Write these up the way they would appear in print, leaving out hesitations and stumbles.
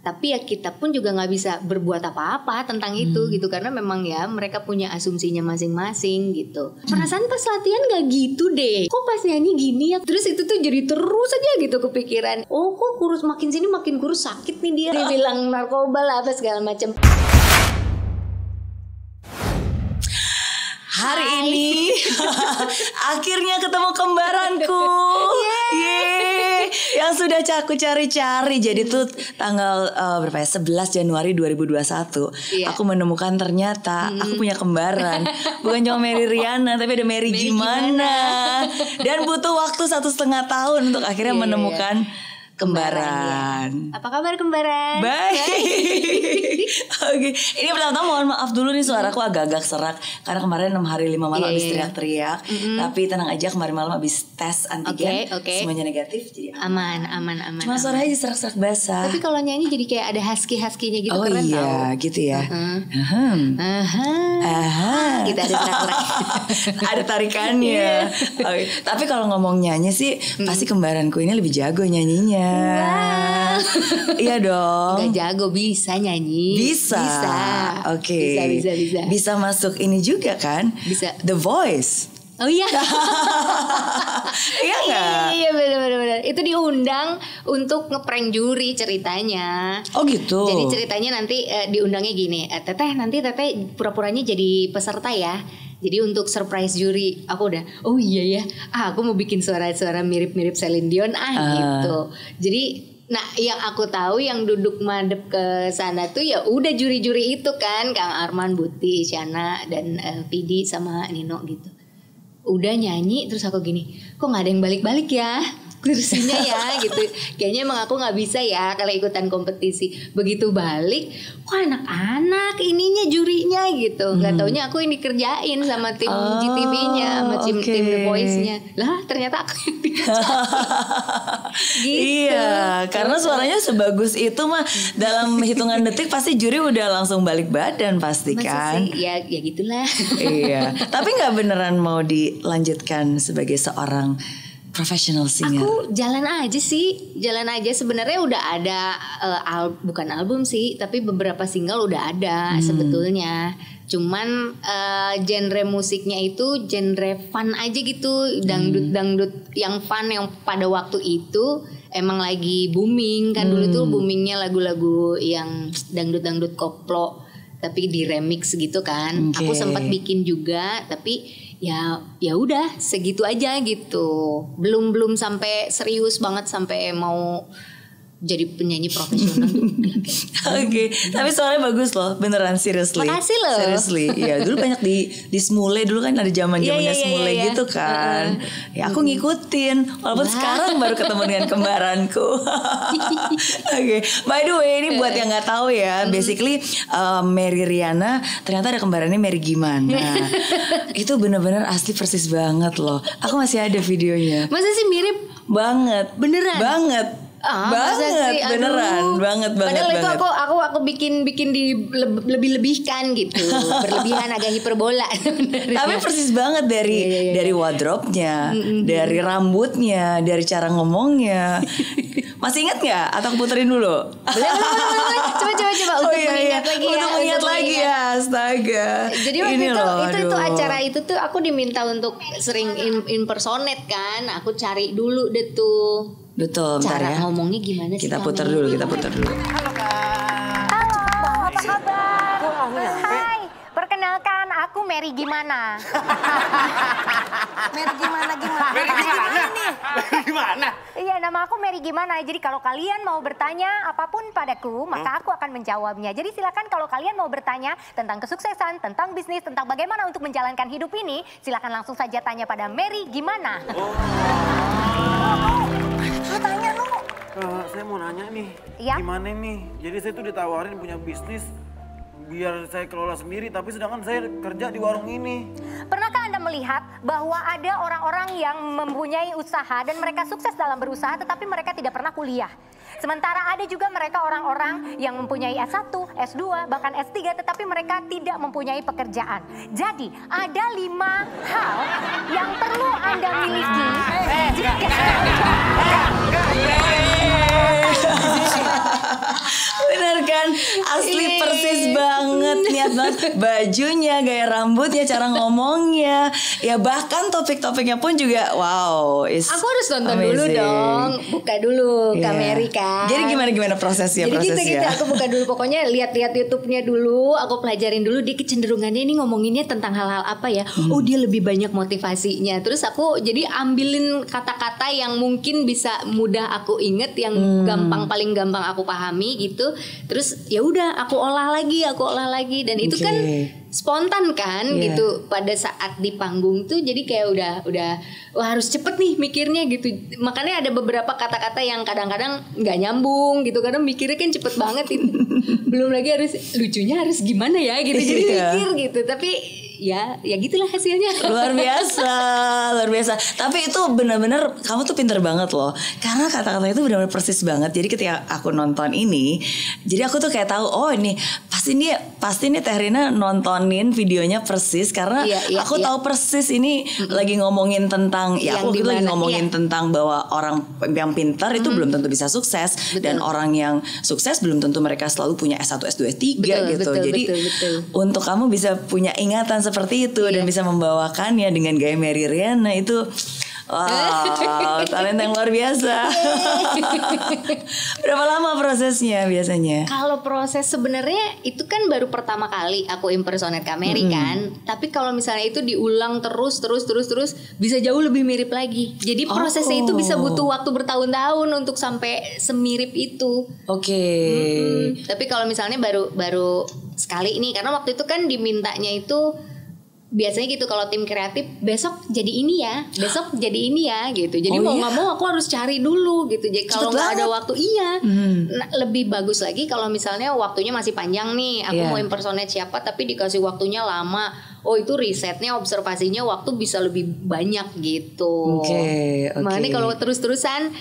Tapi ya kita pun juga nggak bisa berbuat apa-apa tentang itu gitu, karena memang ya mereka punya asumsinya masing-masing gitu. Perasaan pas latihan nggak gitu deh, kok pas nyanyi gini ya. Terus itu tuh jadi terus aja gitu kepikiran. Oh kok kurus, makin sini makin kurus, sakit nih dia. Dibilang narkoba lah apa segala macam. Hari ini akhirnya ketemu kembaranku. Yeay. Yang sudah aku cari-cari. Jadi tuh tanggal berapa ya? 11 Januari 2021 aku menemukan ternyata aku punya kembaran. Bukan cuma Mary Riana, tapi ada Mary gimana. Dan butuh waktu 1,5 tahun untuk akhirnya menemukan kembaran. Ya. Apa kabar kembaran? Baik. Oke. Ini pertama mohon maaf dulu nih suaraku agak-agak serak karena kemarin 6 hari 5 malam habis teriak-teriak. Tapi tenang aja, kemarin malam habis tes antigen semuanya negatif, jadi aman. Cuma suara aja serak-serak basah. Tapi kalau nyanyi jadi kayak ada husky-nya gitu, keren iya, tau. gitu ya. Kita ada serak-serak. Ada tarikannya. Okay. Tapi kalau ngomong nyanyi sih pasti kembaranku ini lebih jago nyanyinya. Wow. Iya dong. Gak jago, bisa nyanyi. Bisa. Oke. Bisa. Bisa masuk ini juga kan? Bisa. The Voice. Oh iya. Iya gak? Iya benar. Itu diundang untuk ngeprank juri ceritanya. Oh gitu. Jadi ceritanya nanti diundangnya gini. Teteh nanti teteh pura-puranya jadi peserta ya. Jadi untuk surprise juri, aku udah, oh iya ya, aku mau bikin suara-suara mirip-mirip Celine Dion gitu. Jadi, nah yang aku tahu yang duduk madep ke sana tuh ya udah juri-juri itu kan, Kang Arman, Buti, Isyana dan Vidi sama Nino gitu. Udah nyanyi terus aku gini, kok nggak ada yang balik-balik ya? Kursinya ya gitu. Kayaknya emang aku gak bisa ya kalau ikutan kompetisi. Begitu balik, kok anak-anak ininya jurinya gitu. Gak taunya aku ini kerjain sama tim GTV-nya, sama tim The Voice-nya. Lah ternyata aku yang dikerjain. Gitu. Iya, karena suaranya sebagus itu mah dalam hitungan detik pasti juri udah langsung balik badan pasti. Masa kan sih? Ya gitulah. Iya. Tapi gak beneran mau dilanjutkan sebagai seorang professional singer? Aku jalan aja sebenarnya udah ada bukan album sih, tapi beberapa single udah ada sebetulnya. Cuman genre musiknya itu genre fun aja gitu, dangdut yang fun yang pada waktu itu emang lagi booming kan. Dulu tuh boomingnya lagu-lagu yang dangdut koplo tapi di remix gitu kan. Aku sempat bikin juga, tapi ya udah segitu aja gitu. Belum sampai serius banget sampai mau jadi penyanyi profesional. Oke, tapi soalnya bagus loh, beneran seriously. Makasih loh. Seriously, ya dulu banyak di Smule dulu kan ada zamannya Smule gitu kan. Ya aku ngikutin, walaupun sekarang baru ketemu dengan kembaranku. Oke, by the way ini buat yang nggak tahu ya, basically Mary Riana ternyata ada kembarannya Mary gimana. Itu bener-bener asli persis banget loh. Aku masih ada videonya. Masa sih mirip banget? Beneran? Banget. Banget, beneran, banget. Padahal itu aku bikin lebih-lebihkan gitu, berlebihan agak hiperbola. Tapi persis banget dari wardrobe-nya, dari rambutnya, dari cara ngomongnya. Masih ingat nggak? Atau aku puterin dulu? Boleh. Coba untuk mengingat lagi ya. Untuk mengingat lagi ya, astaga. Jadi waktu itu acara itu tuh aku diminta untuk sering impersonate kan. Aku cari dulu deh tuh. Betul, cara ya. Ngomongnya gimana sih? Kita putar dulu. Halo Kak. Halo, apa kabar? Hai, perkenalkan aku Mary gimana? Mary gimana? Gimana? Iya, nama aku Mary gimana. Jadi kalau kalian mau bertanya apapun padaku, maka aku akan menjawabnya. Jadi silakan kalau kalian mau bertanya tentang kesuksesan, tentang bisnis, tentang bagaimana untuk menjalankan hidup ini, silakan langsung saja tanya pada Mary gimana. Lu tanya lu. Saya mau nanya nih, gimana nih? Jadi saya tuh ditawarin punya bisnis biar saya kelola sendiri, tapi sedangkan saya kerja di warung ini. Pernahkah Anda melihat bahwa ada orang-orang yang mempunyai usaha dan mereka sukses dalam berusaha tetapi mereka tidak pernah kuliah? Sementara ada juga mereka orang-orang yang mempunyai S1, S2, bahkan S3 tetapi mereka tidak mempunyai pekerjaan. Jadi ada 5 hal yang perlu Anda miliki. asli persis banget, niat banget bajunya, gaya rambutnya, cara ngomongnya, ya bahkan topik-topiknya pun juga wow. Aku harus nonton dulu dong, buka dulu Kameri kan. Jadi gimana prosesnya? Jadi gitu aku buka dulu, pokoknya lihat-lihat YouTube-nya dulu, aku pelajarin dulu dia kecenderungannya ini ngomonginnya tentang hal-hal apa ya. Oh dia lebih banyak motivasinya. Terus aku jadi ambilin kata-kata yang mungkin bisa mudah aku inget, yang paling gampang aku pahami gitu. Terus ya udah aku olah lagi dan itu kan spontan kan gitu pada saat di panggung tuh. Jadi kayak udah wah harus cepet nih mikirnya gitu. Makanya ada beberapa kata-kata yang kadang-kadang nggak nyambung gitu, karena mikirnya kan cepet banget itu. Belum lagi harus lucunya harus gimana ya gitu. Jadi mikir gitu. Tapi ya gitulah hasilnya. Luar biasa. Tapi itu benar-benar kamu tuh pinter banget loh, karena kata-kata itu benar-benar persis banget. Jadi ketika aku nonton ini, jadi aku tuh kayak tahu, oh ini pasti nih Teh Rina nontonin videonya persis, karena aku tahu persis ini lagi ngomongin tentang aku lagi ngomongin tentang bahwa orang yang pintar itu belum tentu bisa sukses. Betul. Dan orang yang sukses belum tentu mereka selalu punya S1, S2, S3 gitu. Jadi untuk kamu bisa punya ingatan seperti itu dan bisa membawakannya dengan gaya Mary Riana itu wow, talenta yang luar biasa. Berapa lama prosesnya biasanya? Kalau proses sebenarnya itu kan baru pertama kali aku impersonate Kameri kan. Tapi kalau misalnya itu diulang terus bisa jauh lebih mirip lagi. Jadi prosesnya itu bisa butuh waktu bertahun-tahun untuk sampai semirip itu. Oke. Tapi kalau misalnya baru sekali ini, karena waktu itu kan dimintanya itu biasanya gitu, kalau tim kreatif besok jadi ini ya gitu. Jadi mau nggak mau aku harus cari dulu gitu. Jadi kalau nggak ada waktu nah, lebih bagus lagi kalau misalnya waktunya masih panjang nih. Aku mau impersonate siapa tapi dikasih waktunya lama. Oh itu risetnya, observasinya waktu bisa lebih banyak gitu. Oke. Makanya kalau terus-terusan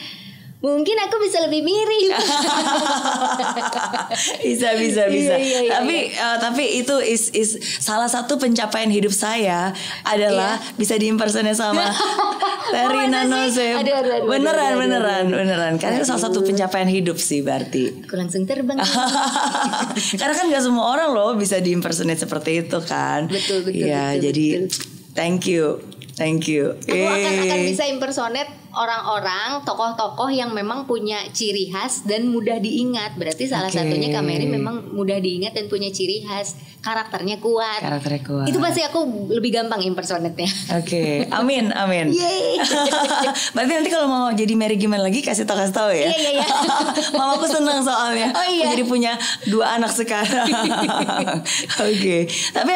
mungkin aku bisa lebih mirip. bisa. Tapi itu is salah satu pencapaian hidup saya adalah bisa diimpersonate sama Teh Rina Nose. Beneran. Karena itu salah satu pencapaian hidup sih berarti. Aku langsung terbang. Karena kan gak semua orang loh bisa diimpersonate seperti itu kan. Betul. Iya, jadi thank you. Aku akan bisa impersonate orang-orang, tokoh-tokoh yang memang punya ciri khas dan mudah diingat. Berarti salah satunya Kameri memang mudah diingat dan punya ciri khas. Karakternya kuat. Itu pasti aku lebih gampang impersonate-nya. Oke. Amin. Yeay. Berarti nanti kalau mau jadi Mary gimana lagi kasih tahu ya. Iya. Mamaku senang soalnya. Oh iya. Jadi punya 2 anak sekarang. Oke. Tapi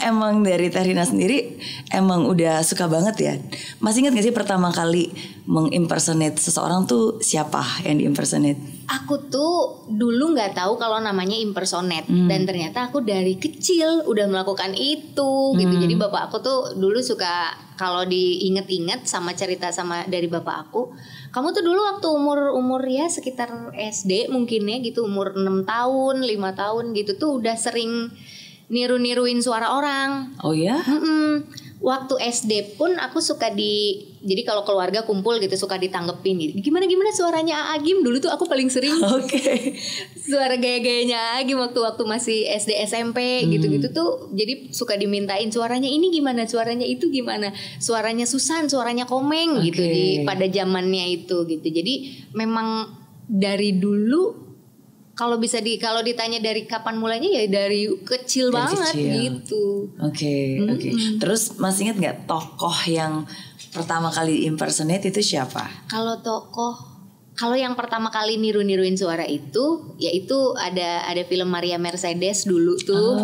emang dari Teh Rina sendiri emang udah suka banget ya. Masih ingat gak sih pertama kali mengimpersonate seseorang tuh siapa yang diimpersonate? Aku tuh dulu nggak tahu kalau namanya impersonate dan ternyata aku dari kecil udah melakukan itu gitu. Jadi bapak aku tuh dulu suka kalau diinget-inget sama cerita dari bapak aku, kamu tuh dulu waktu umur ya sekitar SD mungkin ya gitu, umur 6 tahun 5 tahun gitu tuh udah sering niru-niruin suara orang. Oh ya? Waktu SD pun aku suka jadi kalau keluarga kumpul gitu suka ditanggepin gitu. Gimana suaranya Agim dulu tuh aku paling sering. Oke. Suara gaya-gayanya Agim waktu masih SD SMP gitu-gitu tuh jadi suka dimintain suaranya ini gimana, suaranya itu gimana, suaranya Susan, suaranya Komeng gitu pada zamannya itu gitu. Jadi memang dari dulu kalau ditanya dari kapan mulainya ya dari kecil banget gitu. Oke. Terus masih ingat nggak tokoh yang pertama kali impersonate itu siapa? Kalau yang pertama kali niruin suara itu, yaitu ada film Maria Mercedes dulu tuh.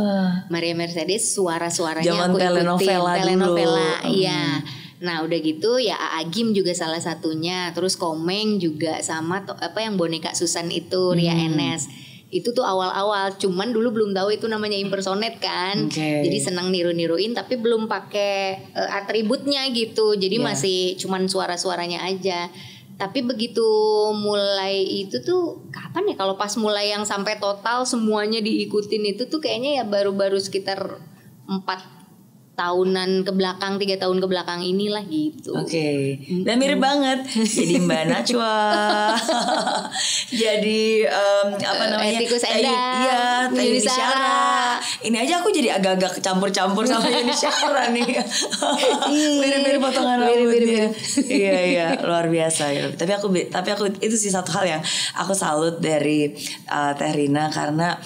Maria Mercedes suaranya zaman aku ikutin telenovela. Iya. Nah udah gitu ya Agim juga salah satunya. Terus Komeng juga sama yang boneka Susan itu Ria Enes. Itu tuh awal-awal, cuman dulu belum tahu itu namanya impersonate kan. Jadi senang niru-niruin tapi belum pakai atributnya gitu. Jadi masih cuman suara-suaranya aja. Tapi begitu mulai itu tuh kapan ya, kalau pas mulai yang sampai total semuanya diikutin itu tuh kayaknya ya baru-baru sekitar 4 tahunan ke belakang, 3 tahun ke belakang inilah gitu. Oke. Dan mirip banget. Jadi Mbak Najwa. Jadi apa namanya? Tikus Endang. Iya, Yuni Yuni Syara. Ini aja aku jadi agak-agak campur-campur sama Yuni Syara nih. Mirip-mirip potongan rambutnya. Iya, luar biasa ya. Tapi aku itu sih satu hal yang aku salut dari Teh Rina karena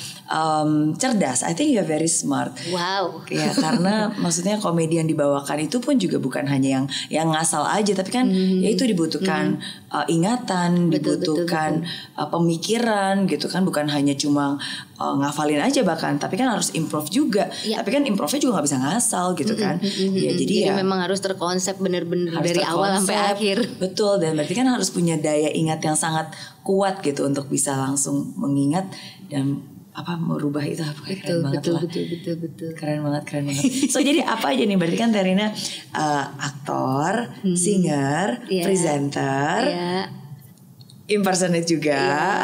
cerdas. I think you're very smart. Wow. Ya, karena maksudnya komedi yang dibawakan itu pun juga bukan hanya yang ngasal aja, tapi kan ya itu dibutuhkan ingatan, dibutuhkan pemikiran gitu kan, bukan hanya cuma ngafalin aja bahkan, tapi kan harus improve juga. Tapi kan improve-nya juga nggak bisa ngasal gitu kan. Ya jadi ya memang harus terkonsep bener-bener dari awal sampai akhir. Betul, dan berarti kan harus punya daya ingat yang sangat kuat gitu untuk bisa langsung mengingat dan merubah itu. Keren banget lah. Betul. Keren banget. So jadi apa aja nih? Berarti kan Terina aktor, singer, presenter, impersonate juga.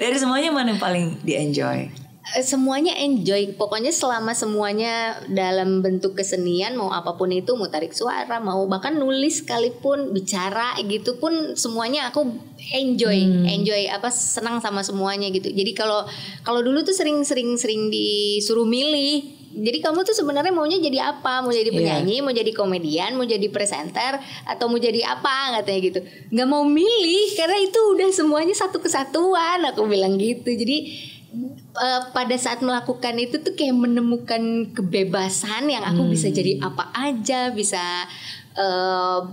Dari semuanya mana yang paling di-enjoy? Semuanya enjoy. Pokoknya selama semuanya dalam bentuk kesenian, mau apapun itu, mau tarik suara, mau bahkan nulis sekalipun, bicara gitu pun semuanya aku enjoy, senang sama semuanya gitu. Jadi kalau dulu tuh sering disuruh milih. Jadi kamu tuh sebenarnya maunya jadi apa? Mau jadi penyanyi, mau jadi komedian, mau jadi presenter, atau mau jadi apa katanya gitu. Nggak mau milih karena itu udah semuanya satu kesatuan. Aku bilang gitu. Jadi pada saat melakukan itu tuh kayak menemukan kebebasan yang aku bisa jadi apa aja, bisa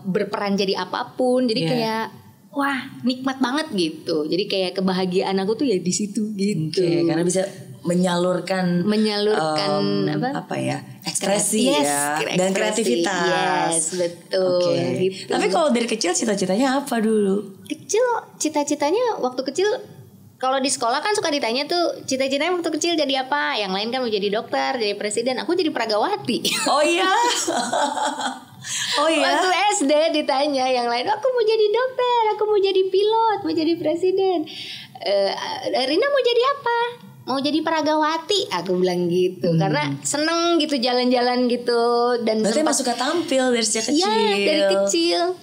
berperan jadi apapun. Jadi kayak wah nikmat banget gitu. Jadi kayak kebahagiaan aku tuh ya di situ gitu. Karena bisa menyalurkan ekspresi dan kreativitas. Yes, betul. Gitu. Tapi kalau dari kecil cita-citanya apa dulu? Kecil cita-citanya waktu kecil, kalau di sekolah kan suka ditanya tuh cita-citanya waktu kecil jadi apa? Yang lain kan mau jadi dokter, jadi presiden. Aku jadi peragawati. Oh iya. Waktu SD ditanya yang lain, aku mau jadi dokter, aku mau jadi pilot, mau jadi presiden. Rina mau jadi apa? Mau jadi peragawati, aku bilang gitu. Karena seneng gitu jalan-jalan gitu. Dan berarti emang suka tampil dari sejak kecil. Iya, dari kecil.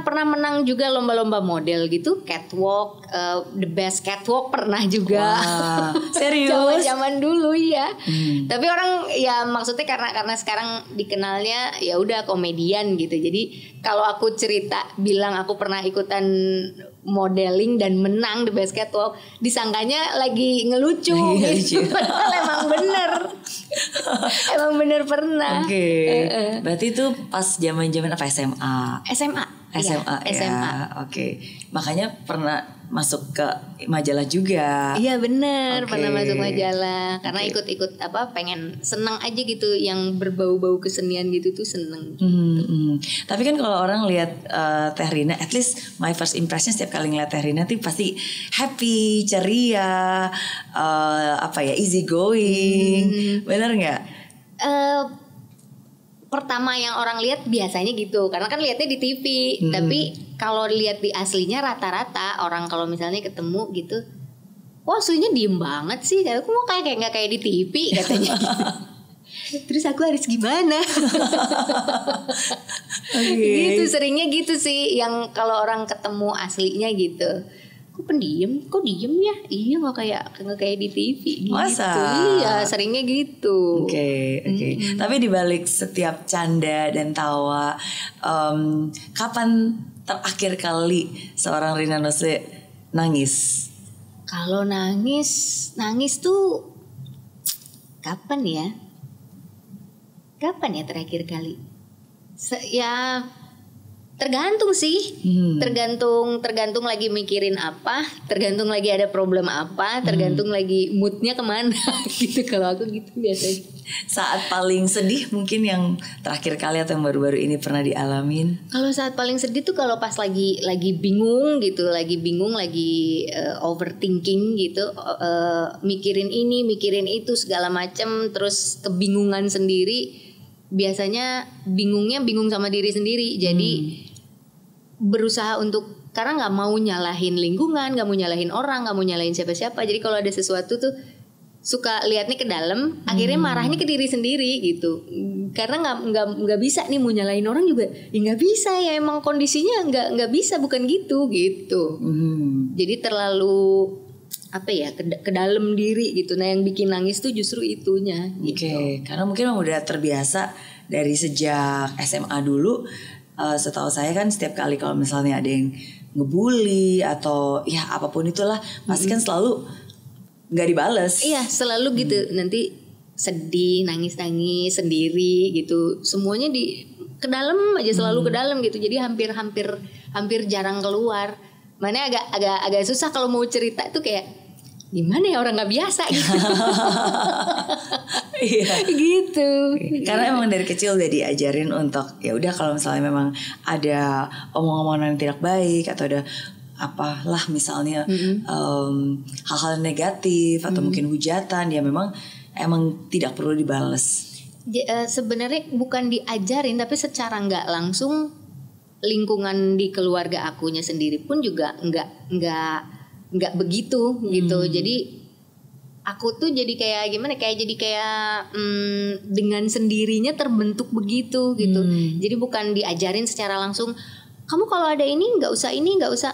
Pernah menang juga lomba-lomba model gitu, catwalk, the best catwalk pernah juga. Wah, serius? Zaman dulu ya. Tapi orang ya maksudnya karena sekarang dikenalnya ya udah komedian gitu. Jadi kalau aku cerita bilang aku pernah ikutan modeling dan menang the best catwalk, disangkanya lagi ngelucu gitu. Padahal emang bener pernah. Berarti itu pas zaman-zaman apa, SMA? SMA ya. Makanya pernah masuk ke majalah juga. Iya bener, pernah masuk majalah. Karena ikut-ikut pengen senang aja gitu, yang berbau-bau kesenian gitu tuh seneng. Tapi kan kalau orang lihat Teh Rina, at least my first impression setiap kali ngeliat Teh Rina tuh pasti happy, ceria, easy going. Bener nggak? Pertama yang orang lihat biasanya gitu, karena kan lihatnya di TV. Tapi kalau lihat di aslinya rata-rata orang kalau misalnya ketemu gitu, wah aslinya diem banget sih. Aku mau kayak nggak kayak di TV katanya. Terus aku harus gimana? Gitu seringnya gitu sih. Yang kalau orang ketemu aslinya gitu, kok pendiam, kok diem ya? Iya nggak kayak di TV gitu. Masa? Iya seringnya gitu. Tapi dibalik setiap canda dan tawa, kapan terakhir kali seorang Rina Nose nangis? Kalau nangis tuh kapan ya? Kapan ya terakhir kali? Ya tergantung sih. Tergantung lagi mikirin apa, tergantung lagi ada problem apa, tergantung lagi moodnya kemana gitu. Kalau aku gitu biasanya. Saat paling sedih mungkin yang terakhir kali atau yang baru-baru ini pernah dialamin? Kalau saat paling sedih tuh kalau pas lagi bingung gitu, lagi overthinking gitu, mikirin ini, mikirin itu segala macam, terus kebingungan sendiri. Biasanya bingung sama diri sendiri. Jadi berusaha untuk, karena nggak mau nyalahin lingkungan, nggak mau nyalahin orang, nggak mau nyalahin siapa-siapa. Jadi kalau ada sesuatu tuh suka lihatnya ke dalam, akhirnya marahnya ke diri sendiri gitu. Karena nggak bisa nih mau nyalain orang juga, ya nggak bisa ya, emang kondisinya nggak bisa, bukan gitu. Jadi terlalu apa ya, ke dalam diri gitu. Nah yang bikin nangis tuh justru itunya gitu. Oke, karena mungkin emang udah terbiasa dari sejak SMA dulu. Setahu saya kan setiap kali kalau misalnya ada yang ngebully atau ya apapun itulah, pasti kan selalu nggak dibales. Iya selalu gitu, nanti sedih, nangis sendiri gitu, semuanya ke dalam aja, selalu ke dalam gitu. Jadi hampir jarang keluar. Mana agak susah kalau mau cerita tuh, kayak gimana ya, orang nggak biasa gitu. Iya. Gitu. Karena emang dari kecil udah diajarin untuk ya udah, kalau misalnya memang ada omong-omongan yang tidak baik atau ada apalah misalnya hal-hal negatif atau mungkin hujatan, ya emang tidak perlu dibales. Sebenarnya bukan diajarin, tapi secara nggak langsung lingkungan di keluarga akunya sendiri pun juga nggak begitu gitu. Jadi aku tuh jadi kayak gimana, dengan sendirinya terbentuk begitu gitu. Jadi bukan diajarin secara langsung, kamu kalau ada ini nggak usah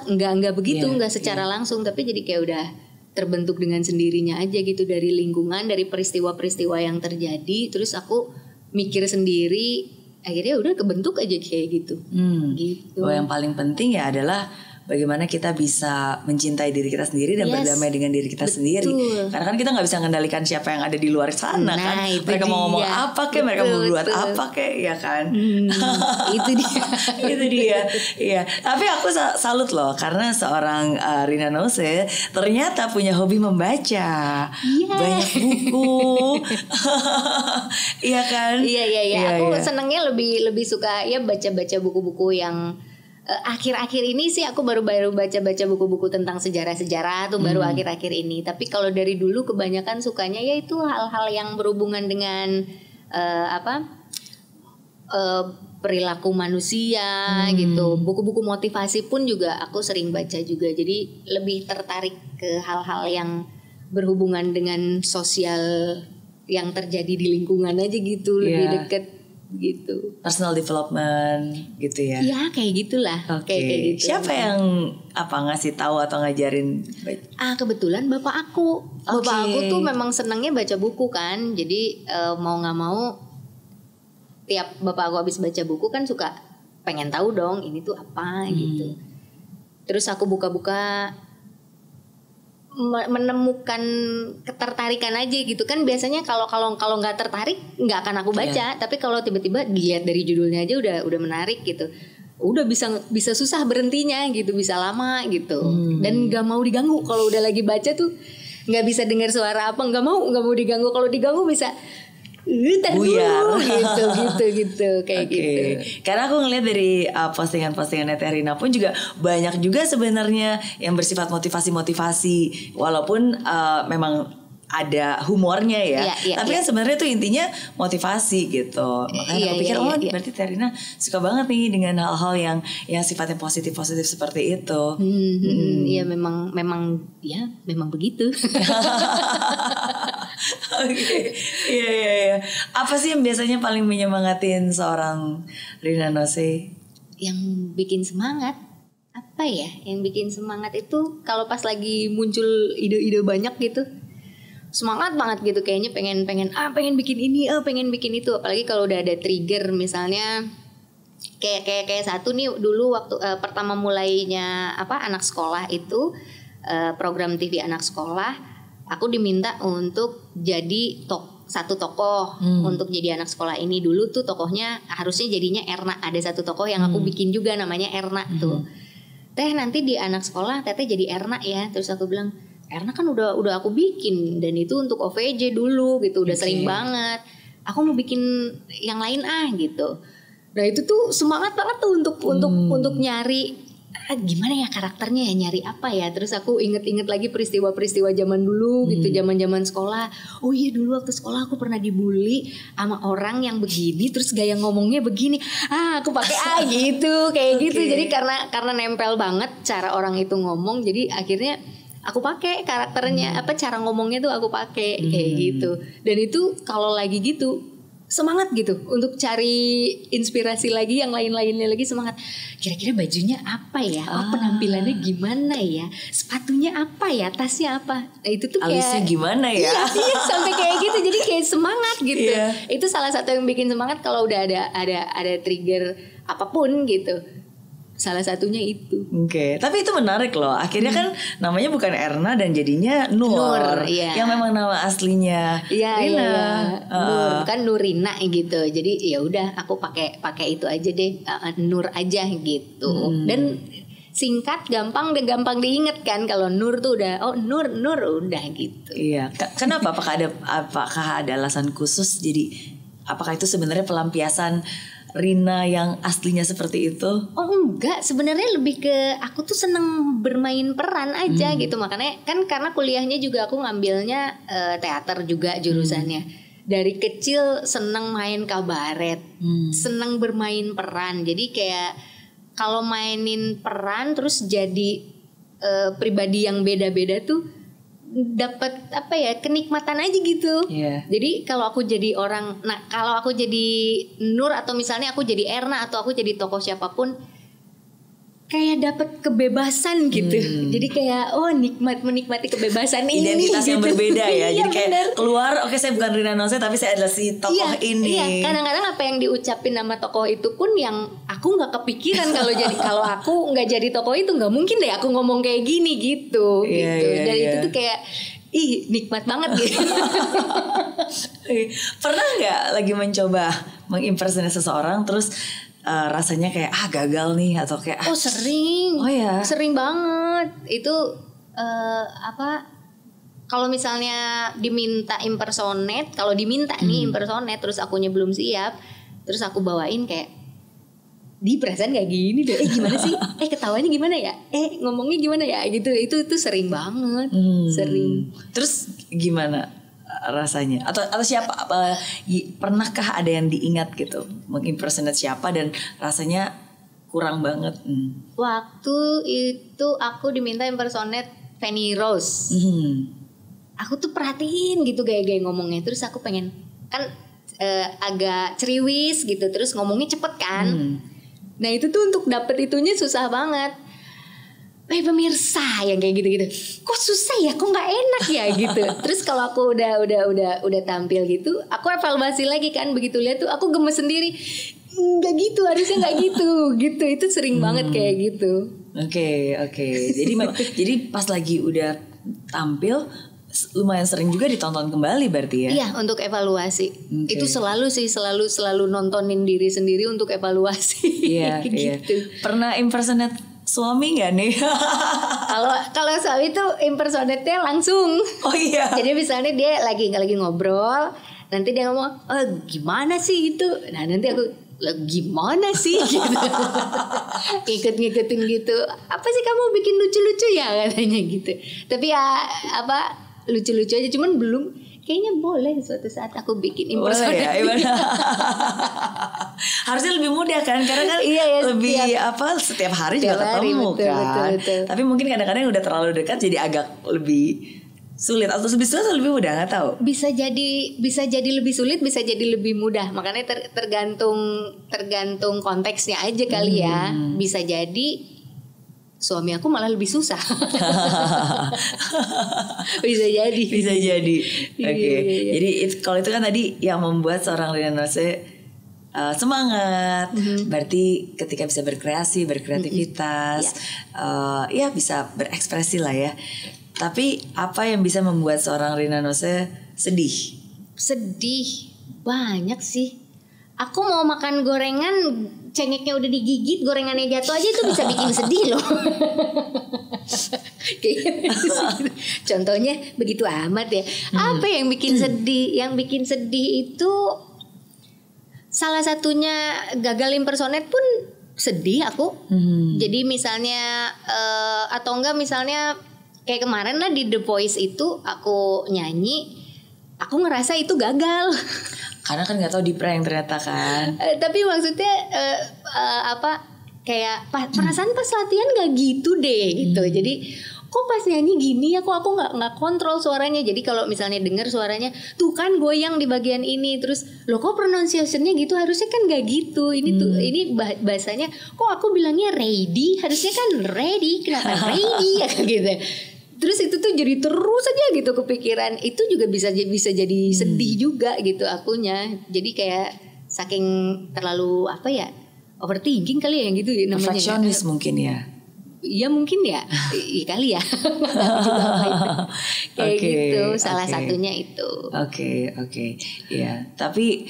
nggak begitu, nggak secara langsung, tapi jadi kayak udah terbentuk dengan sendirinya aja gitu, dari lingkungan, dari peristiwa-peristiwa yang terjadi. Terus aku mikir sendiri, akhirnya udah kebentuk aja kayak gitu. Gitu. Yang paling penting ya adalah bagaimana kita bisa mencintai diri kita sendiri dan berdamai dengan diri kita sendiri. Karena kan kita nggak bisa mengendalikan siapa yang ada di luar sana kan. Mereka mau ngomong apa kek, mereka mau buat apa kek, ya kan. Itu dia. Itu dia. Iya. Tapi aku salut loh, karena seorang Rina Nose ternyata punya hobi membaca. Banyak buku. Iya kan? Iya. Aku senangnya lebih suka ya baca buku-buku yang akhir-akhir ini sih aku baru baca buku-buku tentang sejarah-sejarah tuh baru akhir-akhir ini. Tapi kalau dari dulu kebanyakan sukanya ya itu hal-hal yang berhubungan dengan perilaku manusia gitu. Buku-buku motivasi pun juga aku sering baca juga. Jadi lebih tertarik ke hal-hal yang berhubungan dengan sosial yang terjadi di lingkungan aja gitu, lebih deket gitu. Personal development gitu ya. Iya kayak gitulah. Kayak gitu. Siapa yang ngasih tahu atau ngajarin? Kebetulan bapak aku. Bapak aku tuh memang senangnya baca buku kan. Jadi mau nggak mau tiap bapak aku habis baca buku kan suka pengen tahu dong ini tuh apa gitu. Terus aku buka-buka, menemukan ketertarikan aja gitu kan. Biasanya kalau nggak tertarik nggak akan aku baca, tapi kalau tiba-tiba dilihat dari judulnya aja udah menarik gitu, udah bisa susah berhentinya gitu, bisa lama gitu. Dan nggak mau diganggu kalau udah lagi baca tuh, nggak bisa dengar suara apa, nggak mau diganggu. Kalau diganggu bisa buyar gitu kayak gitu. Karena aku ngeliat dari postingan-postingannya Rina pun juga banyak juga sebenarnya yang bersifat motivasi walaupun memang ada humornya ya. Tapi kan sebenarnya tuh intinya motivasi gitu. Makanya aku pikir berarti Rina suka banget nih dengan hal-hal yang sifatnya positif seperti itu. Iya memang begitu. Oke. Iya. Apa sih yang biasanya paling menyemangatin seorang Rina Nose? Yang bikin semangat apa ya? Yang bikin semangat itu kalau pas lagi muncul ide-ide banyak gitu. Semangat banget gitu, kayaknya pengen bikin ini, pengen bikin itu. Apalagi kalau udah ada trigger, misalnya kayak satu nih dulu waktu pertama mulainya anak sekolah itu program TV anak sekolah, aku diminta untuk jadi satu tokoh untuk jadi anak sekolah ini. Dulu tuh tokohnya harusnya jadinya Erna. Ada satu tokoh yang aku bikin juga namanya Erna tuh. Teh nanti di anak sekolah Teteh jadi Erna ya. Terus aku bilang, Erna kan udah aku bikin dan itu untuk OVJ dulu gitu, udah sering banget. Aku mau bikin yang lain gitu. Nah itu tuh semangat banget tuh untuk nyari gimana ya karakternya ya, nyari apa ya. Terus aku inget lagi peristiwa-peristiwa zaman dulu gitu, zaman sekolah. Oh iya dulu waktu sekolah aku pernah dibully sama orang yang begini, terus gaya ngomongnya begini. Aku pakai gitu kayak gitu. Jadi karena nempel banget cara orang itu ngomong, jadi akhirnya aku pakai karakternya, cara ngomongnya tuh aku pakai kayak gitu. Dan itu kalau lagi gitu semangat gitu untuk cari inspirasi lagi, yang lain-lainnya lagi semangat. Kira-kira bajunya apa ya? Penampilannya gimana ya? Sepatunya apa ya? Tasnya apa? Nah, itu tuh kayak alisnya gimana ya? Iya, sampai kayak gitu. Jadi kayak semangat gitu. Itu salah satu yang bikin semangat kalau udah ada trigger apapun gitu. Salah satunya itu. Oke, tapi itu menarik loh. Akhirnya kan namanya bukan Erna dan jadinya Nur, yang memang nama aslinya Rina. Iya. Nur, kan Nurina gitu. Jadi ya udah aku pakai itu aja deh, Nur aja gitu. Dan singkat, gampang diinget kan. Kalau Nur tuh udah Nur udah gitu. Iya. Kenapa? Apakah ada alasan khusus? Jadi apakah itu sebenarnya pelampiasan Rina yang aslinya seperti itu? Oh enggak, sebenarnya lebih ke aku tuh seneng bermain peran aja gitu. Makanya kan karena kuliahnya juga aku ngambilnya teater juga jurusannya. Dari kecil seneng main kabaret, seneng bermain peran. Jadi kayak kalau mainin peran terus jadi pribadi yang beda-beda tuh dapat kenikmatan aja gitu. Jadi kalau aku jadi kalau aku jadi Nur atau misalnya aku jadi Erna atau aku jadi tokoh siapapun, kayak dapat kebebasan gitu. Jadi kayak menikmati kebebasan ini. Identitas yang gitu. berbeda ya. Iya, jadi kayak keluar, saya bukan Rina Nose tapi saya adalah si tokoh ini. Iya, kadang-kadang apa yang diucapin nama tokoh itu pun yang aku nggak kepikiran kalau aku nggak jadi tokoh itu, nggak mungkin deh aku ngomong kayak gini gitu. Dan itu tuh kayak nikmat banget gitu. Pernah nggak lagi mencoba mengimpersonate seseorang terus rasanya kayak gagal nih atau kayak sering. Sering banget. Itu kalau misalnya diminta impersonate, nih impersonate terus akunya belum siap, terus aku bawain kayak di perasaan kayak gini deh. Gimana sih? Ketawanya gimana ya? Ngomongnya gimana ya? Gitu. Itu sering banget. Sering. Terus gimana rasanya? Atau siapa? Pernahkah ada yang diingat gitu? Mengimpersonate siapa dan rasanya kurang banget? Waktu itu aku diminta impersonate Fanny Rose. Aku tuh perhatiin gitu gaya-gaya ngomongnya. Terus aku pengen kan agak ceriwis gitu. Terus ngomongnya cepet kan. Nah itu tuh untuk dapet itunya susah banget. Pemirsa yang kayak gitu-gitu, kok susah ya, kok nggak enak ya gitu. Terus kalau aku udah tampil gitu, aku evaluasi lagi kan, begitu lihat tuh aku gemes sendiri. Nggak gitu, harusnya nggak gitu. Itu sering banget kayak gitu. Oke. Jadi pas lagi udah tampil lumayan sering juga ditonton kembali berarti ya? Iya, untuk evaluasi. Itu selalu nontonin diri sendiri untuk evaluasi. Iya. Gitu. Pernah impersonate suami nggak nih? Kalau suami tuh impersonate-nya langsung. Oh iya. Jadi misalnya dia lagi ngobrol, nanti dia ngomong, gimana sih itu? Nah nanti aku gimana sih gitu. Ngikutin gitu. Apa sih kamu bikin lucu-lucu ya katanya gitu. Tapi ya lucu-lucu aja, cuman belum. Kayaknya boleh suatu saat aku bikin impersonate. Boleh ya, harusnya lebih mudah kan, karena kan lebih setiap hari juga ketemu kan. Betul. Tapi mungkin kadang-kadang udah terlalu dekat jadi agak lebih sulit atau lebih sulit atau lebih mudah, nggak tahu. Bisa jadi lebih sulit, bisa jadi lebih mudah. Makanya tergantung konteksnya aja kali ya. Bisa jadi suami aku malah lebih susah. Bisa jadi. Oke. Jadi kalau itu kan tadi yang membuat seorang Rina Nose semangat. Berarti ketika bisa berkreativitas, ya bisa berekspresi lah ya. Tapi apa yang bisa membuat seorang Rina Nose sedih? Sedih banyak sih. Aku mau makan gorengan, cengeknya udah digigit, gorengannya jatuh aja itu bisa bikin sedih loh. Contohnya begitu amat ya. Apa yang bikin sedih? Yang bikin sedih itu salah satunya gagal impersonate pun sedih aku. Jadi misalnya atau enggak misalnya kayak kemarin lah di The Voice itu aku nyanyi, aku ngerasa itu gagal. Karena kan nggak tahu di prank ternyata kan. Tapi maksudnya kayak perasaan pas latihan nggak gitu deh gitu. Jadi kok pas nyanyi gini ya, kok aku nggak kontrol suaranya. Jadi kalau misalnya dengar suaranya tuh kan goyang di bagian ini, terus loh kok pronunciationnya gitu, harusnya kan nggak gitu. Ini tuh ini bahasanya kok aku bilangnya ready, harusnya kan ready, kenapa ready ya gitu. Terus itu tuh jadi terus aja gitu kepikiran. Itu juga bisa jadi sedih juga gitu akunya. Jadi kayak saking terlalu apa ya, overthinking kali ya yang gitu ya namanya. Perfeksionis mungkin ya. Iya mungkin ya, iya kali ya. Kayak gitu, salah satunya itu. Oke. Ya. Tapi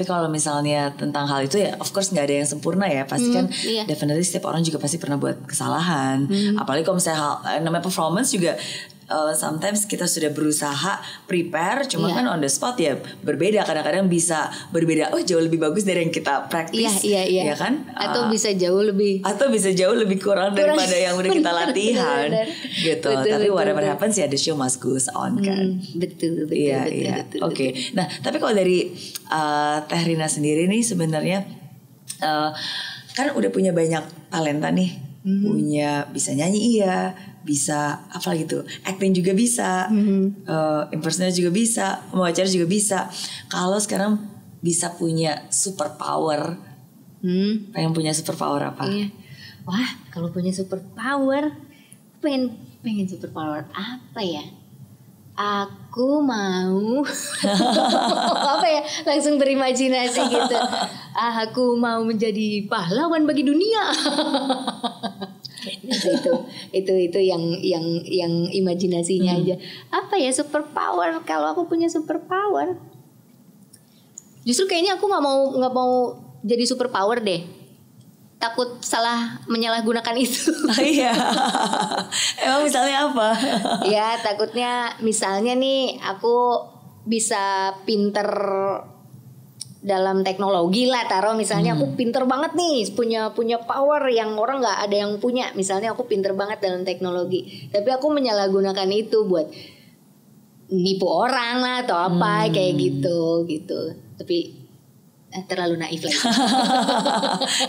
kalau misalnya tentang hal itu ya, of course nggak ada yang sempurna ya. Pasti kan, definitely setiap orang juga pasti pernah buat kesalahan. Apalagi kalau misalnya namanya performance juga. Sometimes kita sudah berusaha prepare, cuma kan on the spot ya berbeda, kadang-kadang bisa berbeda. Oh jauh lebih bagus dari yang kita practice, ya kan? Atau bisa jauh lebih kurang daripada yang udah kita latihan, gitu. Tapi whatever happens ya the show must goes on kan. Betul. Oke. Nah tapi kalau dari Teh Rina sendiri nih sebenarnya kan udah punya banyak talenta nih, punya bisa nyanyi bisa apa gitu, acting juga bisa, impersonate juga bisa, wawancara juga bisa. Kalau sekarang bisa punya super power, pengen punya super power apa? Iya. Wah, kalau punya super power, pengen super power apa ya? Aku mau apa ya? Langsung berimajinasi gitu. Aku mau menjadi pahlawan bagi dunia. itu yang imajinasinya aja. Apa ya super power? Kalau aku punya super power, justru kayaknya aku nggak mau jadi super power deh. Takut salah menyalahgunakan itu. Iya. Emang misalnya apa? Ya takutnya misalnya nih aku bisa pinter dalam teknologi lah, taruh misalnya aku pinter banget nih, punya power yang orang nggak ada yang punya. Misalnya aku pinter banget dalam teknologi, tapi aku menyalahgunakan itu buat nipu orang lah atau apa kayak gitu. Tapi terlalu naif lagi.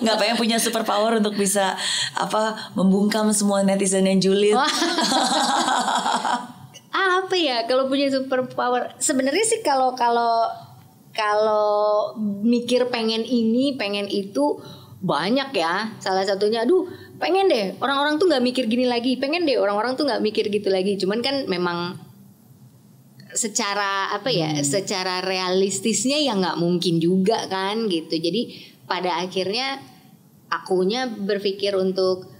Nggak pengen punya super power untuk bisa membungkam semua netizen yang julid. Apa ya kalau punya super power? Sebenarnya sih kalau mikir pengen ini pengen itu banyak ya. Salah satunya pengen deh orang-orang tuh nggak mikir gini lagi, pengen deh orang-orang tuh nggak mikir gitu lagi. Cuman kan memang secara secara realistisnya ya nggak mungkin juga kan gitu. Jadi pada akhirnya akunya berpikir untuk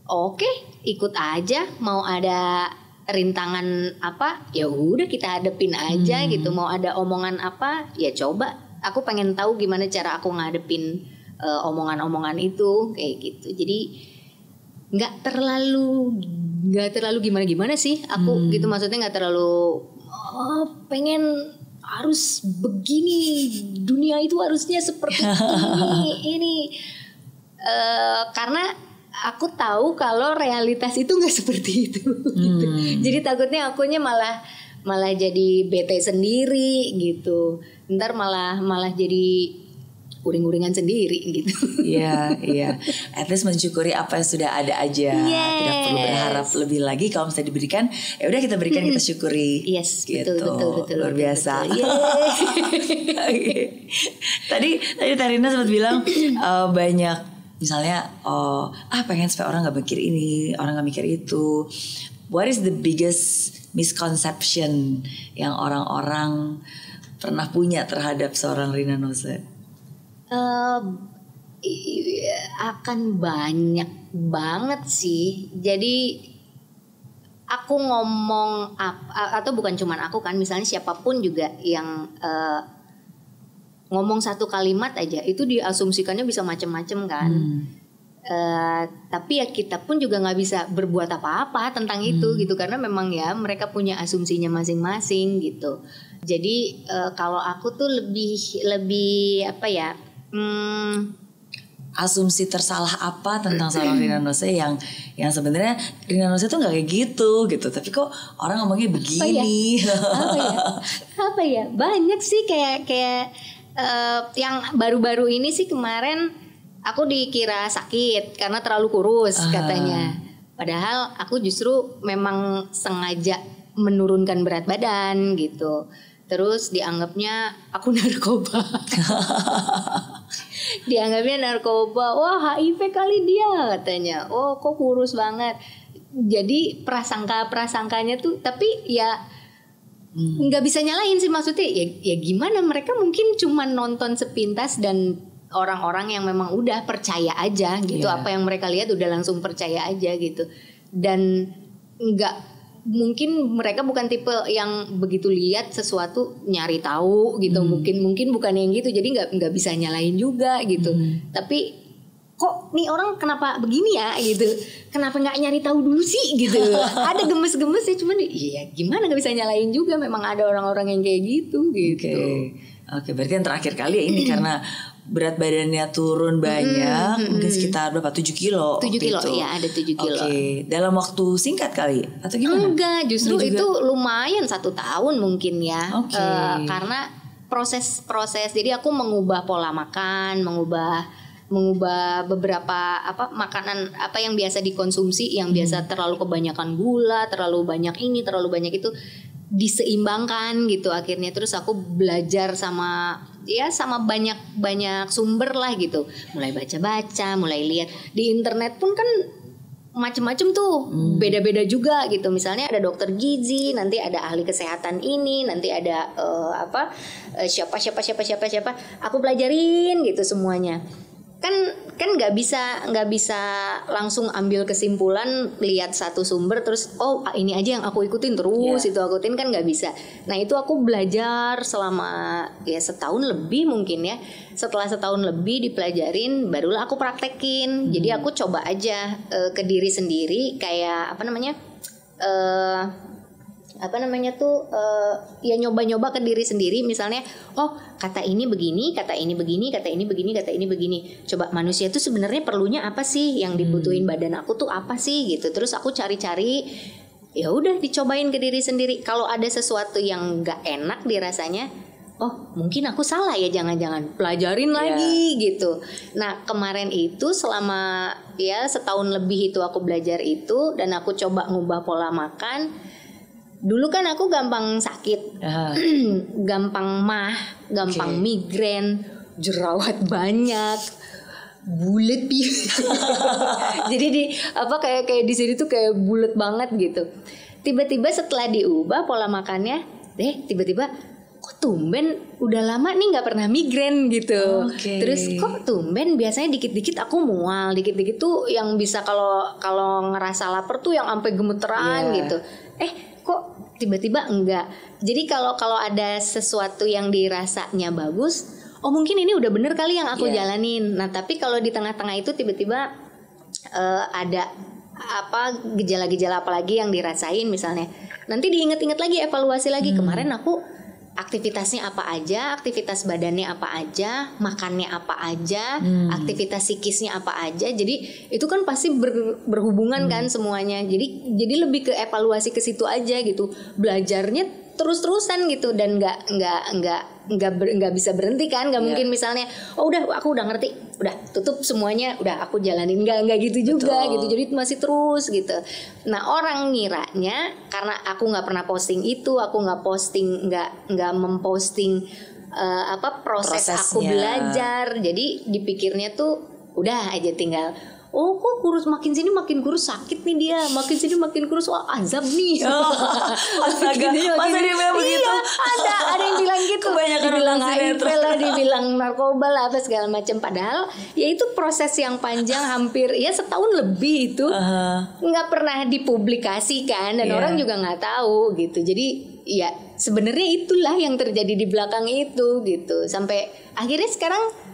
oke, ikut aja, mau ada rintangan apa ya udah kita hadepin aja gitu. Mau ada omongan apa ya coba, aku pengen tahu gimana cara aku ngadepin omongan-omongan itu kayak gitu. Jadi nggak terlalu gimana sih aku gitu, maksudnya nggak terlalu pengen harus begini, dunia itu harusnya seperti ini karena aku tahu kalau realitas itu nggak seperti itu gitu. Jadi takutnya akunya malah jadi bete sendiri gitu. Ntar malah jadi uring-uringan sendiri gitu. Iya. At least mensyukuri apa yang sudah ada aja. Tidak perlu berharap lebih lagi. Kalau misalnya diberikan, ya udah kita berikan, kita syukuri. Yes, gitu. betul. Luar biasa. Tadi Tarina sempat bilang banyak misalnya pengen supaya orang nggak mikir ini, orang nggak mikir itu. What is the biggest misconception yang orang-orang pernah punya terhadap seorang Rina Nose? Akan banyak banget sih. Jadi aku ngomong atau bukan cuman aku kan, misalnya siapapun juga yang ngomong satu kalimat aja itu diasumsikannya bisa macam-macam kan. Tapi ya kita pun juga nggak bisa berbuat apa-apa tentang itu gitu, karena memang ya mereka punya asumsinya masing-masing gitu. Jadi kalau aku tuh lebih apa ya? Asumsi tersalah apa tentang seorang Rina Nose yang sebenarnya Rina Nose tuh nggak kayak gitu, tapi kok orang ngomongnya begini. Apa ya? Banyak sih kayak yang baru-baru ini sih, kemarin aku dikira sakit karena terlalu kurus katanya. Padahal aku justru memang sengaja menurunkan berat badan gitu. Terus dianggapnya aku narkoba. Dianggapnya narkoba. Wah, HIV kali dia katanya. Oh, kok kurus banget. Jadi prasangkanya tuh, tapi ya nggak bisa nyalain sih, maksudnya ya gimana, mereka mungkin cuma nonton sepintas dan orang-orang yang memang udah percaya aja gitu, apa yang mereka lihat udah langsung percaya aja gitu, dan nggak mungkin mereka bukan tipe yang begitu lihat sesuatu nyari tahu gitu, mungkin bukan yang gitu, jadi nggak bisa nyalain juga gitu. Tapi kok nih orang kenapa begini ya gitu, kenapa nggak nyari tahu dulu sih gitu. Ada gemes-gemes ya, cuman ya gimana, nggak bisa nyalain juga, memang ada orang-orang yang kayak gitu. Oke, berarti yang terakhir kali ya ini karena berat badannya turun banyak, mungkin sekitar berapa, 7 kilo? 7 kilo, iya ada 7 kilo. Oke, dalam waktu singkat kali atau gimana? Enggak, justru itu lumayan 1 tahun mungkin ya. Karena proses, jadi aku mengubah pola makan, mengubah beberapa makanan yang biasa dikonsumsi, yang biasa terlalu kebanyakan gula, terlalu banyak ini, terlalu banyak itu, diseimbangkan gitu akhirnya. Terus aku belajar sama banyak sumber lah gitu, mulai baca-baca, mulai lihat di internet pun kan macem-macem tuh, beda-beda juga gitu. Misalnya ada dokter gizi, nanti ada ahli kesehatan ini, nanti ada siapa aku pelajarin gitu semuanya. Kan nggak bisa langsung ambil kesimpulan lihat satu sumber terus ini aja yang aku ikutin terus itu aku ikutin, kan nggak bisa. Nah itu aku belajar selama setahun lebih mungkin ya. Setelah setahun lebih dipelajarin, barulah aku praktekin. Jadi aku coba aja ke diri sendiri, kayak nyoba-nyoba ke diri sendiri. Misalnya kata ini begini, kata ini begini, kata ini begini, kata ini begini. Coba manusia tuh sebenarnya perlunya apa sih, yang dibutuhin badan aku tuh apa sih gitu. Terus aku cari-cari, ya udah dicobain ke diri sendiri. Kalau ada sesuatu yang nggak enak dirasanya, mungkin aku salah ya, jangan-jangan pelajarin lagi gitu. Nah kemarin itu selama setahun lebih itu aku belajar itu, dan aku coba ngubah pola makan. Dulu kan aku gampang sakit, gampang gampang migrain, jerawat banyak, bulet jadi kayak di sini tuh kayak bulet banget gitu. Tiba-tiba setelah diubah pola makannya, tiba-tiba kok tumben udah lama nih nggak pernah migrain gitu. Terus kok tumben biasanya dikit-dikit aku mual, dikit-dikit tuh yang bisa kalau ngerasa lapar tuh yang sampai gemeteran gitu. Kok tiba-tiba enggak. Jadi kalau ada sesuatu yang dirasanya bagus, mungkin ini udah bener kali yang aku jalanin. Nah tapi kalau di tengah-tengah itu tiba-tiba ada gejala-gejala apa lagi yang dirasain misalnya, nanti diinget-inget lagi, evaluasi lagi, kemarin aku aktivitasnya apa aja, aktivitas badannya apa aja, makannya apa aja, aktivitas psikisnya apa aja. Jadi itu kan pasti berhubungan kan semuanya. Jadi lebih ke evaluasi ke situ aja gitu. Belajarnya terus-terusan gitu, dan nggak bisa berhenti kan. Nggak mungkin misalnya aku udah ngerti, udah tutup semuanya, udah aku jalanin, nggak gitu juga. Betul. Gitu. Jadi masih terus gitu. Nah orang ngiranya karena aku nggak pernah posting itu, aku nggak memposting proses aku belajar, jadi dipikirnya tuh udah aja tinggal kok kurus, makin sini makin kurus, sakit nih dia, makin sini makin kurus, azab nih. Astaga, masa dia bilang begitu? Ada yang bilang gitu, dibilang HIV lah, dibilang narkoba lah, apa segala macam. Padahal ya itu proses yang panjang, hampir setahun lebih itu nggak pernah dipublikasikan, dan orang juga nggak tahu gitu. Jadi ya sebenarnya itulah yang terjadi di belakang itu gitu. Sampai akhirnya sekarang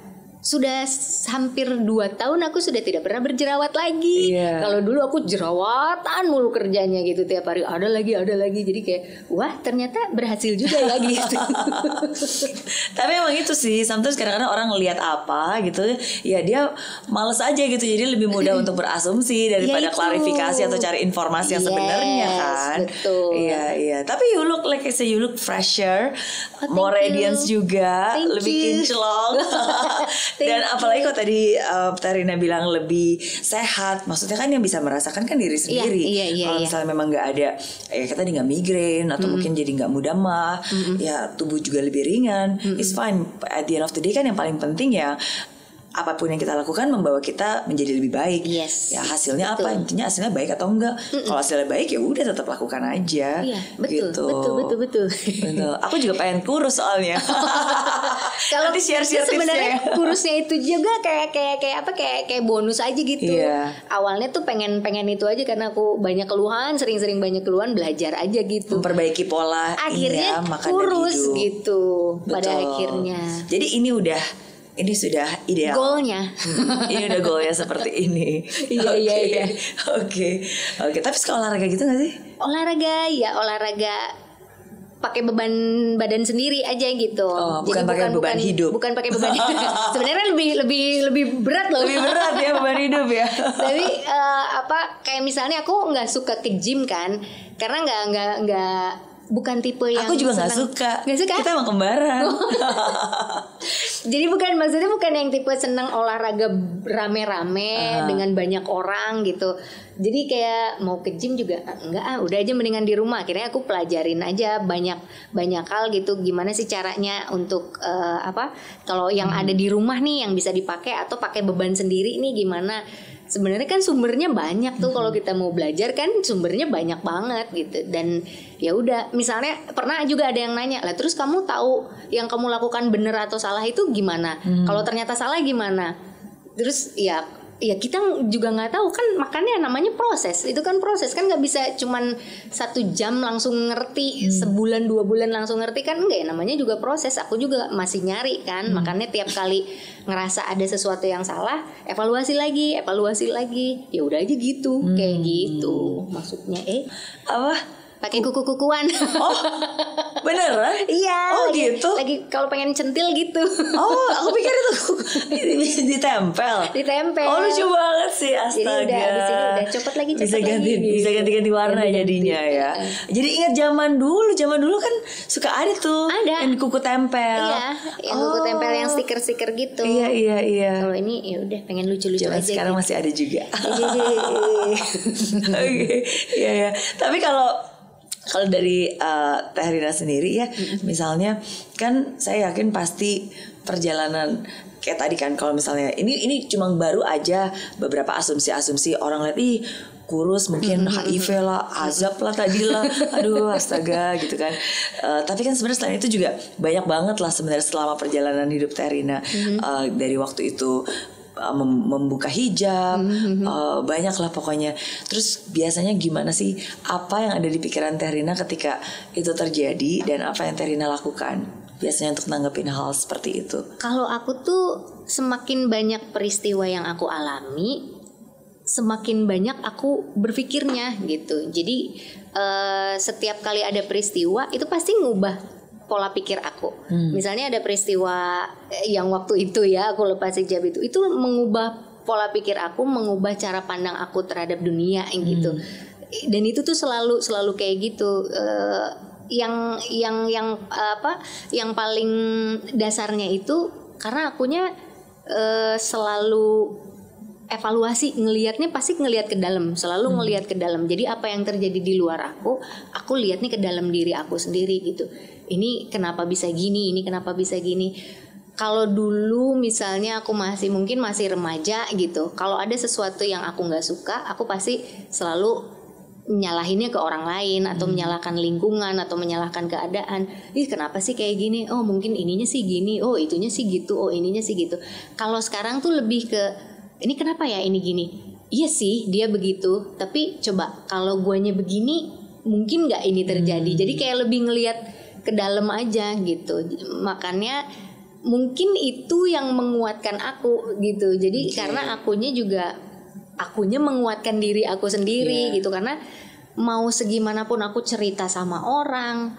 sudah hampir 2 tahun aku sudah tidak pernah berjerawat lagi. Kalau dulu aku jerawatan mulu kerjanya gitu, tiap hari ada lagi. Jadi kayak wah ternyata berhasil juga ya gitu. Tapi emang itu sih, sometimes kadang-kadang orang ngelihat apa gitu ya, dia males aja gitu, jadi lebih mudah untuk berasumsi daripada klarifikasi atau cari informasi yang sebenarnya kan. Betul. Iya. Tapi you look fresher, more radiance juga, lebih kinclong. Dan apalagi kok tadi Terina bilang lebih sehat, maksudnya kan yang bisa merasakan kan diri sendiri. Kalau misalnya memang nggak ada, ya kita nggak migrain atau mungkin jadi nggak mudah mah, ya tubuh juga lebih ringan. It's fine. At the end of the day kan yang paling penting ya, apapun yang kita lakukan membawa kita menjadi lebih baik. Yes. Ya hasilnya apa? Intinya hasilnya baik atau enggak. Kalau hasilnya baik ya udah tetap lakukan aja. Iya, betul, gitu. betul. Betul. Aku juga pengen kurus soalnya. Kalau nanti share sebenarnya kurusnya itu juga kayak bonus aja gitu. Iya. Awalnya tuh pengen itu aja karena aku banyak keluhan, sering banyak keluhan, belajar aja gitu. Memperbaiki pola akhirnya makan kurus dan hidup. Gitu. Betul. Pada akhirnya. Jadi ini sudah ideal. Goalnya. Ini udah goalnya seperti ini. Iya. Oke. Tapi suka olahraga gitu nggak sih? Olahraga pakai beban badan sendiri aja gitu. Bukan pakai beban hidup. Bukan pakai beban hidup. Sebenarnya lebih berat loh. Lebih berat ya beban hidup ya. Tapi kayak misalnya aku nggak suka ke gym kan, karena nggak bukan tipe yang aku juga nggak suka. Kita emang kembaran. Jadi maksudnya bukan yang tipe senang olahraga rame-rame dengan banyak orang gitu. Jadi kayak mau ke gym juga enggak, udah aja mendingan di rumah. Akhirnya aku pelajarin aja banyak hal gitu, gimana sih caranya untuk kalau yang ada di rumah nih yang bisa dipakai atau pakai beban sendiri nih gimana. Sebenarnya kan sumbernya banyak tuh, kalau kita mau belajar kan sumbernya banyak banget gitu. Dan ya udah, misalnya pernah juga ada yang nanya, lah terus kamu tahu yang kamu lakukan benar atau salah itu gimana? Kalau ternyata salah gimana? Terus ya kita juga nggak tahu kan, makanya namanya proses. Itu kan proses, kan nggak bisa cuman 1 jam langsung ngerti, sebulan 2 bulan langsung ngerti kan, enggak ya, namanya juga proses. Aku juga masih nyari kan, makanya tiap kali ngerasa ada sesuatu yang salah, evaluasi lagi, ya udah aja gitu, kayak gitu maksudnya. Pakai kuku-kukuan. Oh, beneran? Iya. Gitu. Lagi kalau pengen centil gitu. Oh, aku pikir itu ditempel. Oh, lucu banget sih, astaga. Jadi udah copot lagi, bisa ganti warna jadinya ya. Jadi ingat zaman dulu kan suka ada tuh yang kuku tempel. Iya, yang kuku tempel yang stiker-stiker gitu. Iya. Kalau ini ya udah pengen lucu-lucu aja. Sekarang gitu. masih ada juga. Oke. Iya. Tapi kalau dari Teh Rina sendiri ya, misalnya kan saya yakin pasti perjalanan kayak tadi kan, kalau misalnya ini cuma baru aja beberapa asumsi orang lihat kurus mungkin HIV lah, azab lah tadi lah, aduh astaga gitu kan. Tapi kan sebenarnya selain itu juga banyak banget lah sebenarnya selama perjalanan hidup Teh Rina, dari waktu itu membuka hijab, banyak lah pokoknya. Terus biasanya gimana sih, apa yang ada di pikiran Teh Rina ketika itu terjadi, dan apa yang Teh Rina lakukan biasanya untuk nanggepin hal seperti itu? Kalau aku tuh semakin banyak peristiwa yang aku alami, semakin banyak aku berpikirnya gitu. Jadi setiap kali ada peristiwa itu pasti ngubah pola pikir aku. Misalnya ada peristiwa yang waktu itu ya aku lepas hijab, itu mengubah pola pikir aku, mengubah cara pandang aku terhadap dunia gitu. Dan itu tuh selalu kayak gitu. Yang paling dasarnya itu karena akunya selalu evaluasi, ngelihatnya pasti ngelihat ke dalam, selalu ngelihat ke dalam. Jadi apa yang terjadi di luar aku lihat nih ke dalam diri aku sendiri gitu. Ini kenapa bisa gini, ini kenapa bisa gini. Kalau dulu misalnya aku masih remaja gitu, kalau ada sesuatu yang aku nggak suka, aku pasti selalu nyalahinnya ke orang lain, atau menyalahkan lingkungan, atau menyalahkan keadaan. Kenapa sih kayak gini? Oh mungkin ininya sih gini, oh itunya sih gitu, oh ininya sih gitu. Kalau sekarang tuh lebih ke ini kenapa ya ini gini? Iya sih dia begitu, tapi coba kalau guanya begini mungkin nggak ini terjadi. Jadi kayak lebih ngelihat ke dalam aja gitu. Makanya mungkin itu yang menguatkan aku gitu. Jadi karena akunya menguatkan diri aku sendiri gitu. Karena mau segimanapun aku cerita sama orang,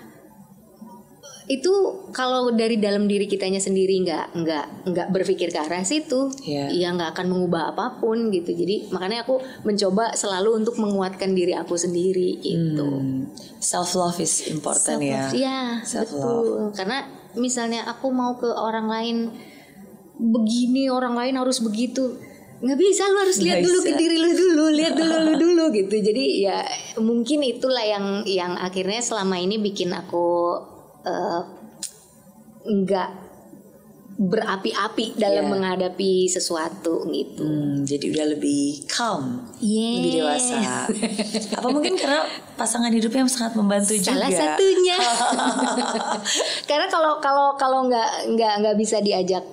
itu kalau dari dalam diri kitanya sendiri nggak berpikir ke arah situ, ya nggak akan mengubah apapun gitu. Jadi makanya aku mencoba selalu untuk menguatkan diri aku sendiri gitu. Self love is important. Self-love, ya. Betul. Karena misalnya aku mau ke orang lain begini, orang lain harus begitu. Nggak bisa, lu harus lihat Nggak dulu bisa. ke diri lu dulu, lihat dulu lu dulu gitu. Jadi ya mungkin itulah yang akhirnya selama ini bikin aku nggak berapi-api dalam Yeah. menghadapi sesuatu gitu. Jadi udah lebih calm, Yes. lebih dewasa. Apa mungkin karena pasangan hidupnya sangat membantu Salah juga? satunya. Karena kalau nggak bisa diajak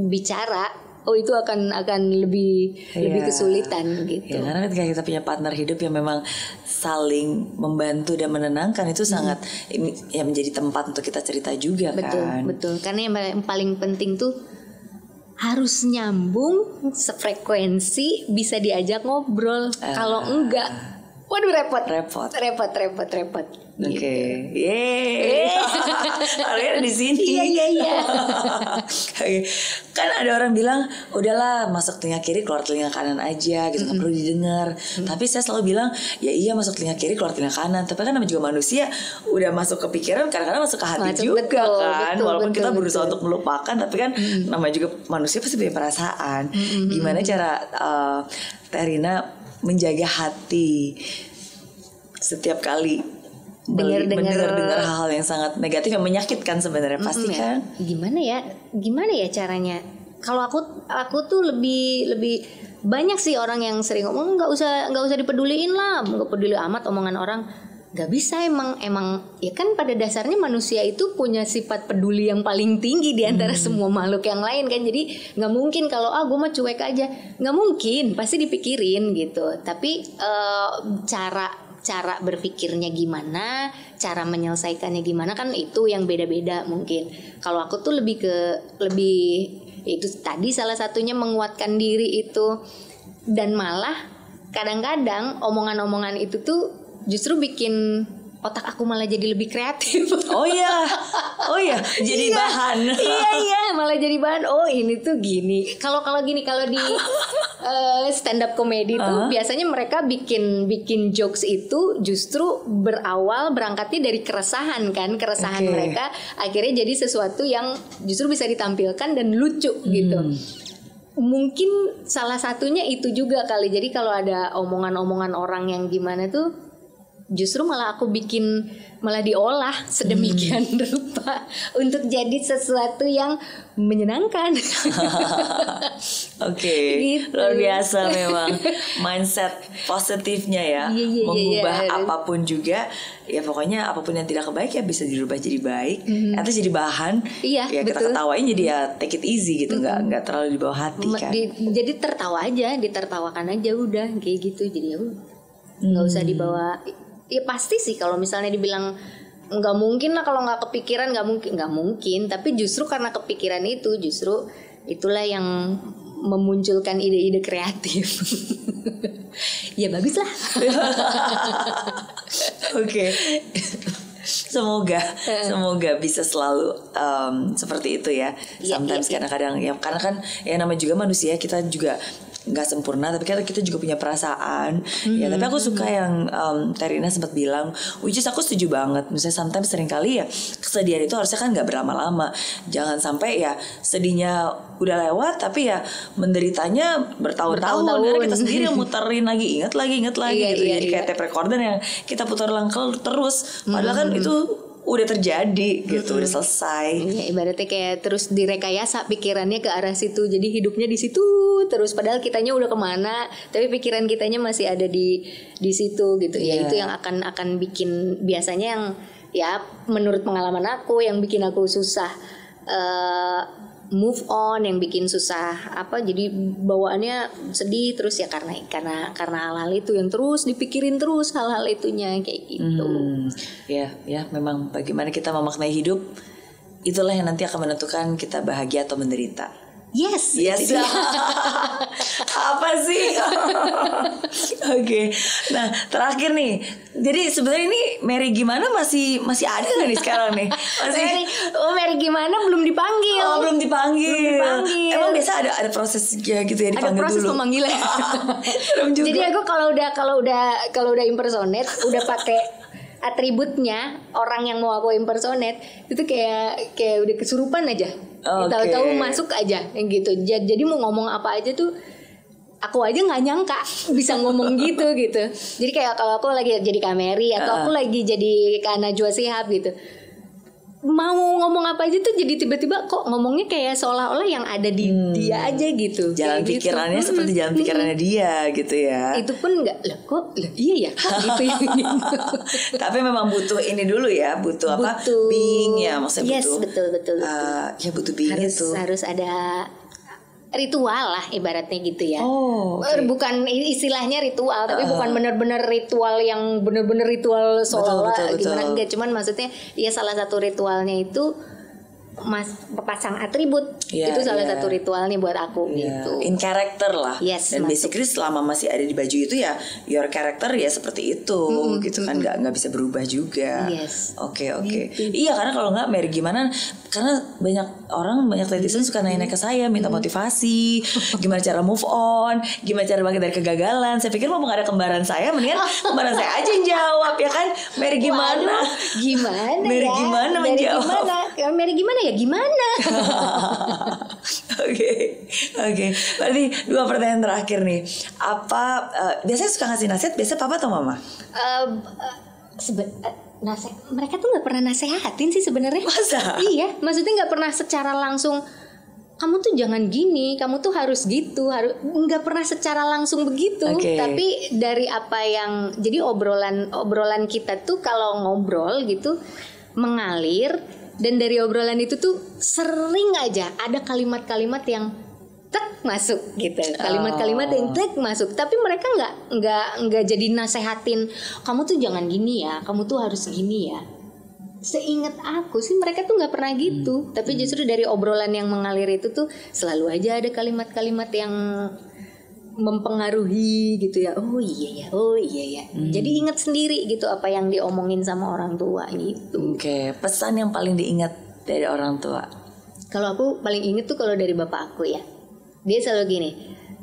bicara, oh itu akan lebih Iya. kesulitan gitu. Ya, karena ketika kita punya partner hidup yang memang saling membantu dan menenangkan, itu sangat ini ya menjadi tempat untuk kita cerita juga Betul, kan. betul. Karena yang paling penting tuh harus nyambung, sefrekuensi, bisa diajak ngobrol. Kalau enggak, waduh repot. Repot. Oke, yeay. Kalian di sini. Iya. Oke. Kan ada orang bilang, udahlah masuk telinga kiri keluar telinga kanan aja gitu, nggak perlu didengar. Tapi saya selalu bilang, ya iya masuk telinga kiri keluar telinga kanan. Tapi kan namanya juga manusia, udah masuk ke pikiran, kadang-kadang masuk ke hati juga kan. Walaupun kita berusaha untuk melupakan, tapi kan namanya juga manusia pasti punya perasaan. Gimana cara Terina menjaga hati setiap kali mendengar hal-hal yang sangat negatif yang menyakitkan sebenarnya pasti kan. Gimana ya caranya? Kalau aku tuh lebih banyak sih orang yang sering ngomong nggak usah dipeduliin lah, nggak peduli amat omongan orang. Gak bisa, emang ya kan pada dasarnya manusia itu punya sifat peduli yang paling tinggi di antara semua makhluk yang lain kan. Jadi nggak mungkin kalau gue mah cuek aja, nggak mungkin, pasti dipikirin gitu. Tapi cara berpikirnya gimana, cara menyelesaikannya gimana, kan itu yang beda-beda mungkin. Kalau aku tuh lebih itu tadi salah satunya menguatkan diri itu, dan malah kadang-kadang omongan-omongan itu tuh justru bikin otak aku malah jadi lebih kreatif. Oh iya, jadi bahan. Iya, malah jadi bahan. Oh ini tuh gini. Kalau di stand up comedy tuh biasanya mereka bikin jokes itu justru berangkatnya dari keresahan kan, keresahan mereka akhirnya jadi sesuatu yang justru bisa ditampilkan dan lucu gitu. Mungkin salah satunya itu juga kali. Jadi kalau ada omongan-omongan orang yang gimana tuh, justru malah aku malah diolah sedemikian rupa untuk jadi sesuatu yang menyenangkan. Oke, Gitu. luar biasa memang mindset positifnya ya. Iya, Mengubah apapun juga, ya pokoknya apapun yang tidak baik ya bisa dirubah jadi baik, atau jadi bahan. Iya, ya kita betul. ketawain jadi ya take it easy gitu, nggak terlalu dibawa hati kan. Jadi tertawa aja, ditertawakan aja udah kayak gitu. Jadi ya nggak usah dibawa. Ya pasti sih kalau misalnya dibilang nggak mungkin lah, kalau nggak kepikiran nggak mungkin. Tapi justru karena kepikiran itu, justru itulah yang memunculkan ide-ide kreatif. Ya bagus lah. Oke. Semoga bisa selalu seperti itu ya. Sometimes kadang-kadang ya, karena kan ya namanya juga manusia, kita juga nggak sempurna, tapi kita juga punya perasaan. Ya, tapi aku suka yang Terina sempat bilang, which is aku setuju banget. Misalnya sometimes seringkali ya kesedihan itu harusnya kan nggak berlama-lama. Jangan sampai ya sedihnya udah lewat, tapi ya menderitanya bertahun-tahun. Karena kita sendiri yang muterin lagi, ingat lagi gitu. Jadi kayak tape recorder yang kita putar langkel terus. Padahal kan itu udah terjadi gitu, udah selesai. Ya, ibaratnya kayak terus direkayasa pikirannya ke arah situ, jadi hidupnya di situ terus, padahal kitanya udah kemana, tapi pikiran kitanya masih ada di situ gitu. Ya itu yang akan bikin, biasanya yang ya menurut pengalaman aku yang bikin aku susah move on, yang bikin susah jadi bawaannya sedih terus ya karena hal-hal itu yang terus dipikirin terus, hal-hal itunya kayak gitu. Ya memang bagaimana kita memaknai hidup, itulah yang nanti akan menentukan kita bahagia atau menderita. Yes. Apa sih? Oke. Nah, terakhir nih. Jadi sebenarnya ini Mary gimana masih ada nggak nih sekarang nih? Mary gimana belum dipanggil? Oh, belum dipanggil. Emang biasa ada prosesnya gitu ya, dipanggil dulu. Ada proses pemanggilan. Jadi aku kalau udah impersonate, udah pakai atributnya orang yang mau aku impersonate itu kayak udah kesurupan aja. Tahu-tahu masuk aja gitu. Jadi mau ngomong apa aja tuh aku aja nggak nyangka bisa ngomong gitu. Jadi kayak kalau aku lagi jadi Kak Mary atau aku lagi jadi Kak Najwa Shihab gitu, mau ngomong apa aja tuh jadi tiba-tiba kok ngomongnya kayak seolah-olah yang ada di dia aja gitu. Jalan kayak pikirannya gitu. seperti jalan pikirannya dia gitu ya. Itu pun nggak iya ya gitu ya. Tapi memang butuh ini dulu ya, butuh apa? Being ya, maksudnya butuh. Betul. Ya butuh being itu. Harus ada ritual lah ibaratnya gitu ya. Okay. Bukan istilahnya ritual, tapi bukan benar-benar ritual yang benar-benar ritual seolah-olah gimana enggak. Cuman maksudnya ya salah satu ritualnya itu pasang atribut itu salah satu ritualnya buat aku gitu. In character lah. Yes, dan basically selama masih ada di baju itu ya your character ya seperti itu gitu kan, nggak bisa berubah juga. Yes. Oke. Iya, karena kalau nggak Mary gimana? Karena banyak netizen suka nanya ke saya minta motivasi, gimana cara move on, gimana cara bangkit dari kegagalan. Saya pikir mau ada kembaran saya, mendingan kembaran saya aja yang jawab ya kan. Mary gimana? Gimana Mary ya? gimana menjawab? Mary gimana ya? Gimana? Oke. Berarti 2 pertanyaan terakhir nih. Apa biasanya suka ngasih nasihat? Biasanya papa atau mama? Mereka tuh nggak pernah nasehatin sih sebenarnya. Masa? Iya, maksudnya nggak pernah secara langsung. Kamu tuh jangan gini, kamu tuh harus gitu, nggak pernah secara langsung begitu. Okay. Tapi dari apa yang jadi obrolan kita tuh kalau ngobrol gitu mengalir. Dan dari obrolan itu tuh sering aja ada kalimat-kalimat yang tek masuk gitu, kalimat-kalimat yang tek masuk. Tapi mereka nggak jadi nasehatin kamu tuh jangan gini ya, kamu tuh harus gini ya. Seingat aku sih mereka tuh nggak pernah gitu. Tapi justru dari obrolan yang mengalir itu tuh selalu aja ada kalimat-kalimat yang mempengaruhi gitu ya. Oh iya ya. Jadi ingat sendiri gitu apa yang diomongin sama orang tua gitu. Oke. Pesan yang paling diingat dari orang tua. Kalau aku paling inget tuh kalau dari bapak aku ya. Dia selalu gini,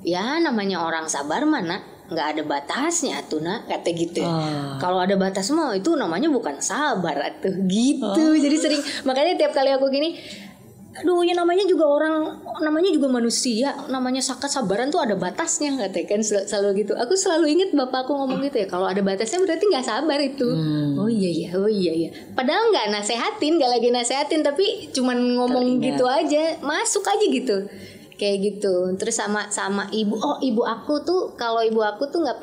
ya namanya orang sabar mana nggak ada batasnya tuh nak, kata gitu. Kalau ada batas mah itu namanya bukan sabar tuh gitu. Jadi sering, makanya tiap kali aku gini, aduh ya namanya juga manusia, namanya sabaran tuh ada batasnya, katanya kan selalu gitu. Aku selalu inget bapak aku ngomong gitu ya, kalau ada batasnya berarti nggak sabar itu. Oh iya ya. Padahal nggak lagi nasehatin, tapi cuman ngomong gitu aja, masuk aja gitu, kayak gitu. Terus sama ibu, ibu aku tuh, kalau ibu aku tuh nggak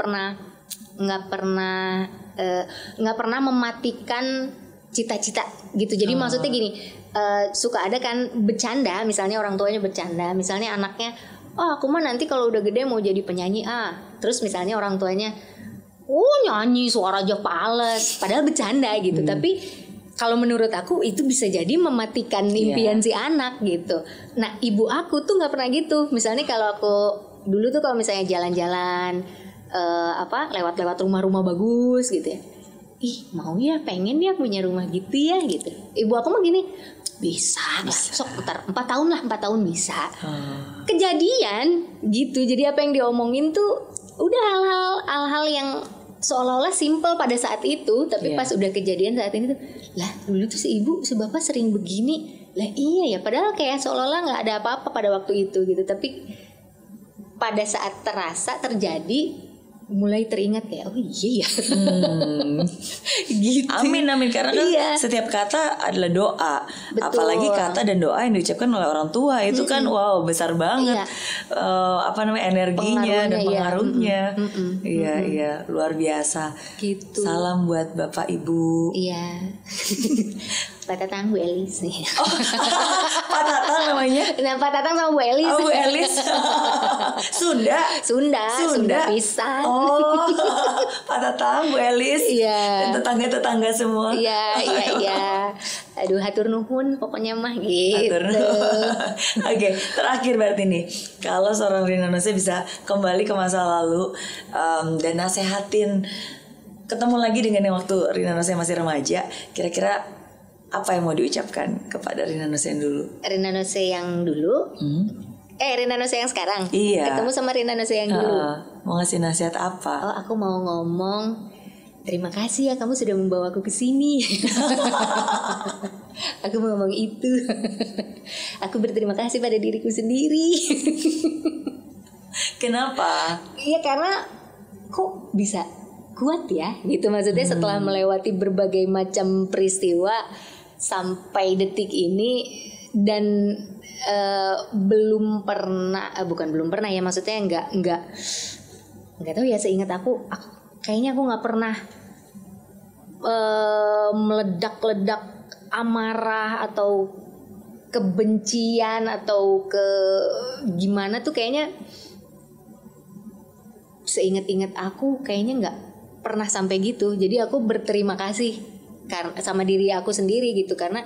pernah mematikan cita-cita gitu. Jadi maksudnya gini, suka ada kan bercanda, misalnya orang tuanya bercanda, misalnya anaknya, aku mah nanti kalau udah gede mau jadi penyanyi terus misalnya orang tuanya, nyanyi suara aja pales, padahal bercanda gitu. Tapi kalau menurut aku itu bisa jadi mematikan impian si anak gitu. Nah ibu aku tuh nggak pernah gitu. Misalnya kalau aku dulu tuh kalau misalnya jalan-jalan lewat rumah-rumah bagus gitu ya, mau ya, pengen ya punya rumah gitu ya gitu. Ibu aku mah gini, bisa sok ntar 4 tahun bisa. Kejadian gitu. Jadi apa yang diomongin tuh udah hal-hal yang seolah-olah simple pada saat itu, tapi pas udah kejadian saat ini tuh, lah dulu tuh si bapak sering begini, lah iya ya, padahal kayak seolah-olah nggak ada apa-apa pada waktu itu gitu. Tapi pada saat terjadi mulai teringat kayak, oh iya ya. Gitu. Amin karena kan setiap kata adalah doa. Betul. Apalagi kata dan doa yang diucapkan oleh orang tua itu kan besar banget. Energinya dan pengaruhnya. Iya, luar biasa. Gitu. Salam buat Bapak Ibu. Iya. Pak Tatang, Bu Elis nih. Pak Tatang namanya? Nah, Pak Tatang sama Bu Elis. Bu Elis. Sunda pisan. Pak Tatang, Bu Elis. Iya. Dan tetangga-tetangga semua. Iya. Aduh, hatur nuhun pokoknya mah gitu. Oke, terakhir berarti nih, kalau seorang Rina Nose bisa kembali ke masa lalu dan nasehatin, ketemu lagi dengan yang waktu Rina Nose masih remaja, kira-kira apa yang mau diucapkan kepada Rina Nose yang dulu? Rina Nose yang dulu? Rina Nose yang sekarang? Iya. Ketemu sama Rina Nose yang dulu. Mau ngasih nasihat apa? Aku mau ngomong, terima kasih ya kamu sudah membawa aku ke sini. Aku mau ngomong itu. Aku berterima kasih pada diriku sendiri. Kenapa? Iya karena kok bisa kuat ya gitu, maksudnya setelah melewati berbagai macam peristiwa sampai detik ini. Dan belum pernah ya, maksudnya nggak tahu ya, seingat aku kayaknya aku nggak pernah meledak-ledak amarah atau kebencian atau ke gimana tuh, kayaknya seingat-ingat aku kayaknya nggak pernah sampai gitu. Jadi aku berterima kasih karena sama diri aku sendiri gitu, karena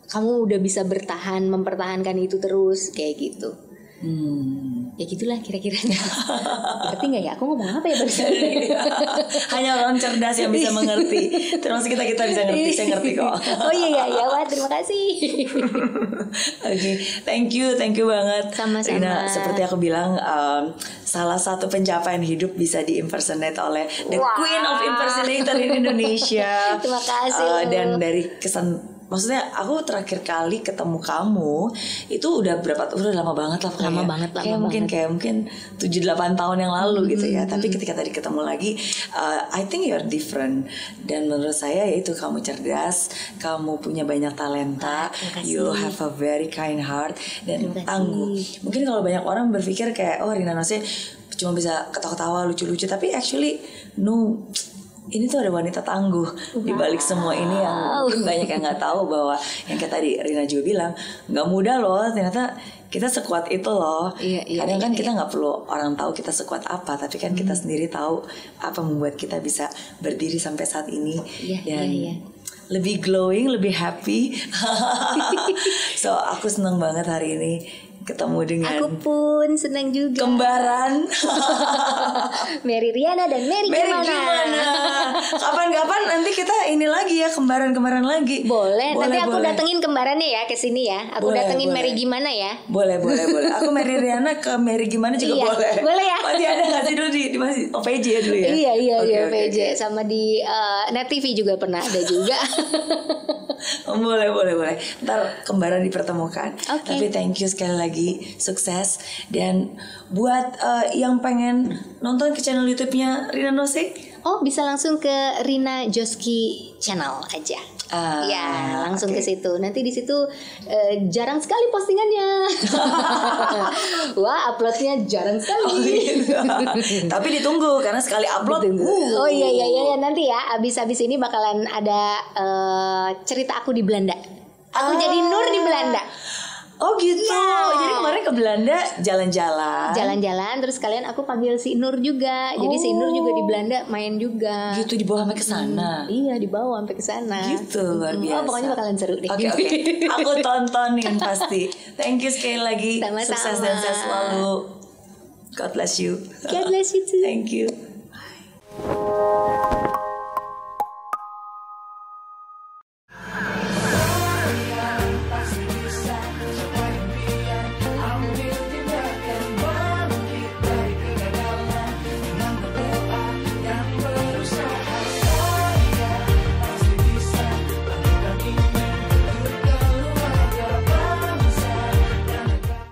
kamu udah bisa mempertahankan itu terus kayak gitu. Ya gitulah kira-kira. Ngerti nggak ya? Aku ngomong apa ya barusan? Hanya orang cerdas yang bisa mengerti. Termasuk kita bisa ngerti. Saya ngerti kok. Oh iya, wah terima kasih. Oke, thank you banget. Sama-sama. Rina, seperti aku bilang, salah satu pencapaian hidup bisa di-impersonate oleh the Queen of Impersonator in Indonesia. Terima kasih. Dan dari kesan, maksudnya aku terakhir kali ketemu kamu itu udah lama banget lah. Lama banget. Kayak mungkin 7-8 tahun yang lalu gitu ya. Tapi ketika tadi ketemu lagi, I think you're different. Dan menurut saya yaitu kamu cerdas, kamu punya banyak talenta, you have a very kind heart dan tangguh. Mungkin kalau banyak orang berpikir kayak Rina Nose cuma bisa ketawa-ketawa, lucu-lucu, tapi actually no. Ini tuh ada wanita tangguh di balik semua ini yang mungkin banyak yang nggak tahu, bahwa yang kayak tadi Rina juga bilang nggak mudah loh, ternyata kita sekuat itu loh. Kadang kan kita nggak perlu orang tahu kita sekuat apa, tapi kan kita sendiri tahu apa membuat kita bisa berdiri sampai saat ini dan lebih glowing, lebih happy. So aku seneng banget hari ini ketemu dengan aku pun senang juga kembaran Mary Riana dan Mary Gimana. Kapan-kapan nanti kita ini lagi ya, kembaran lagi. Boleh. Nanti aku datengin kembarannya ya ke sini ya. Aku datengin Mary Gimana ya. Boleh. Aku Mary Riana ke Mary Gimana juga boleh. Boleh ya. Masih ada nggak sih dulu di masih OPJ ya dulu ya? Iya OPJ. Sama di Net TV juga pernah ada juga. Boleh. Ntar kembaran dipertemukan. Tapi thank you sekali lagi, sukses. Dan buat yang pengen nonton ke channel YouTube-nya Rina Nose, bisa langsung ke Rina Joski channel aja. Langsung ke situ. Nanti di situ jarang sekali postingannya. Wah, uploadnya jarang sekali. Tapi ditunggu karena sekali upload. Iya. Nanti ya, abis ini bakalan ada cerita aku di Belanda. Aku jadi Nur di Belanda. Oh gitu. Jadi kemarin ke Belanda jalan-jalan. Terus kalian aku panggil si Nur juga. Jadi si Nur juga di Belanda main juga. Gitu, dibawa sampai ke sana. Iya, dibawa sampai ke sana. Gitu, luar biasa. Pokoknya bakalan seru deh. Oke. Aku tontonin pasti. Thank you sekali lagi. Sama-sama. Sukses dan sehat selalu. God bless you. God bless you too. Thank you. Bye.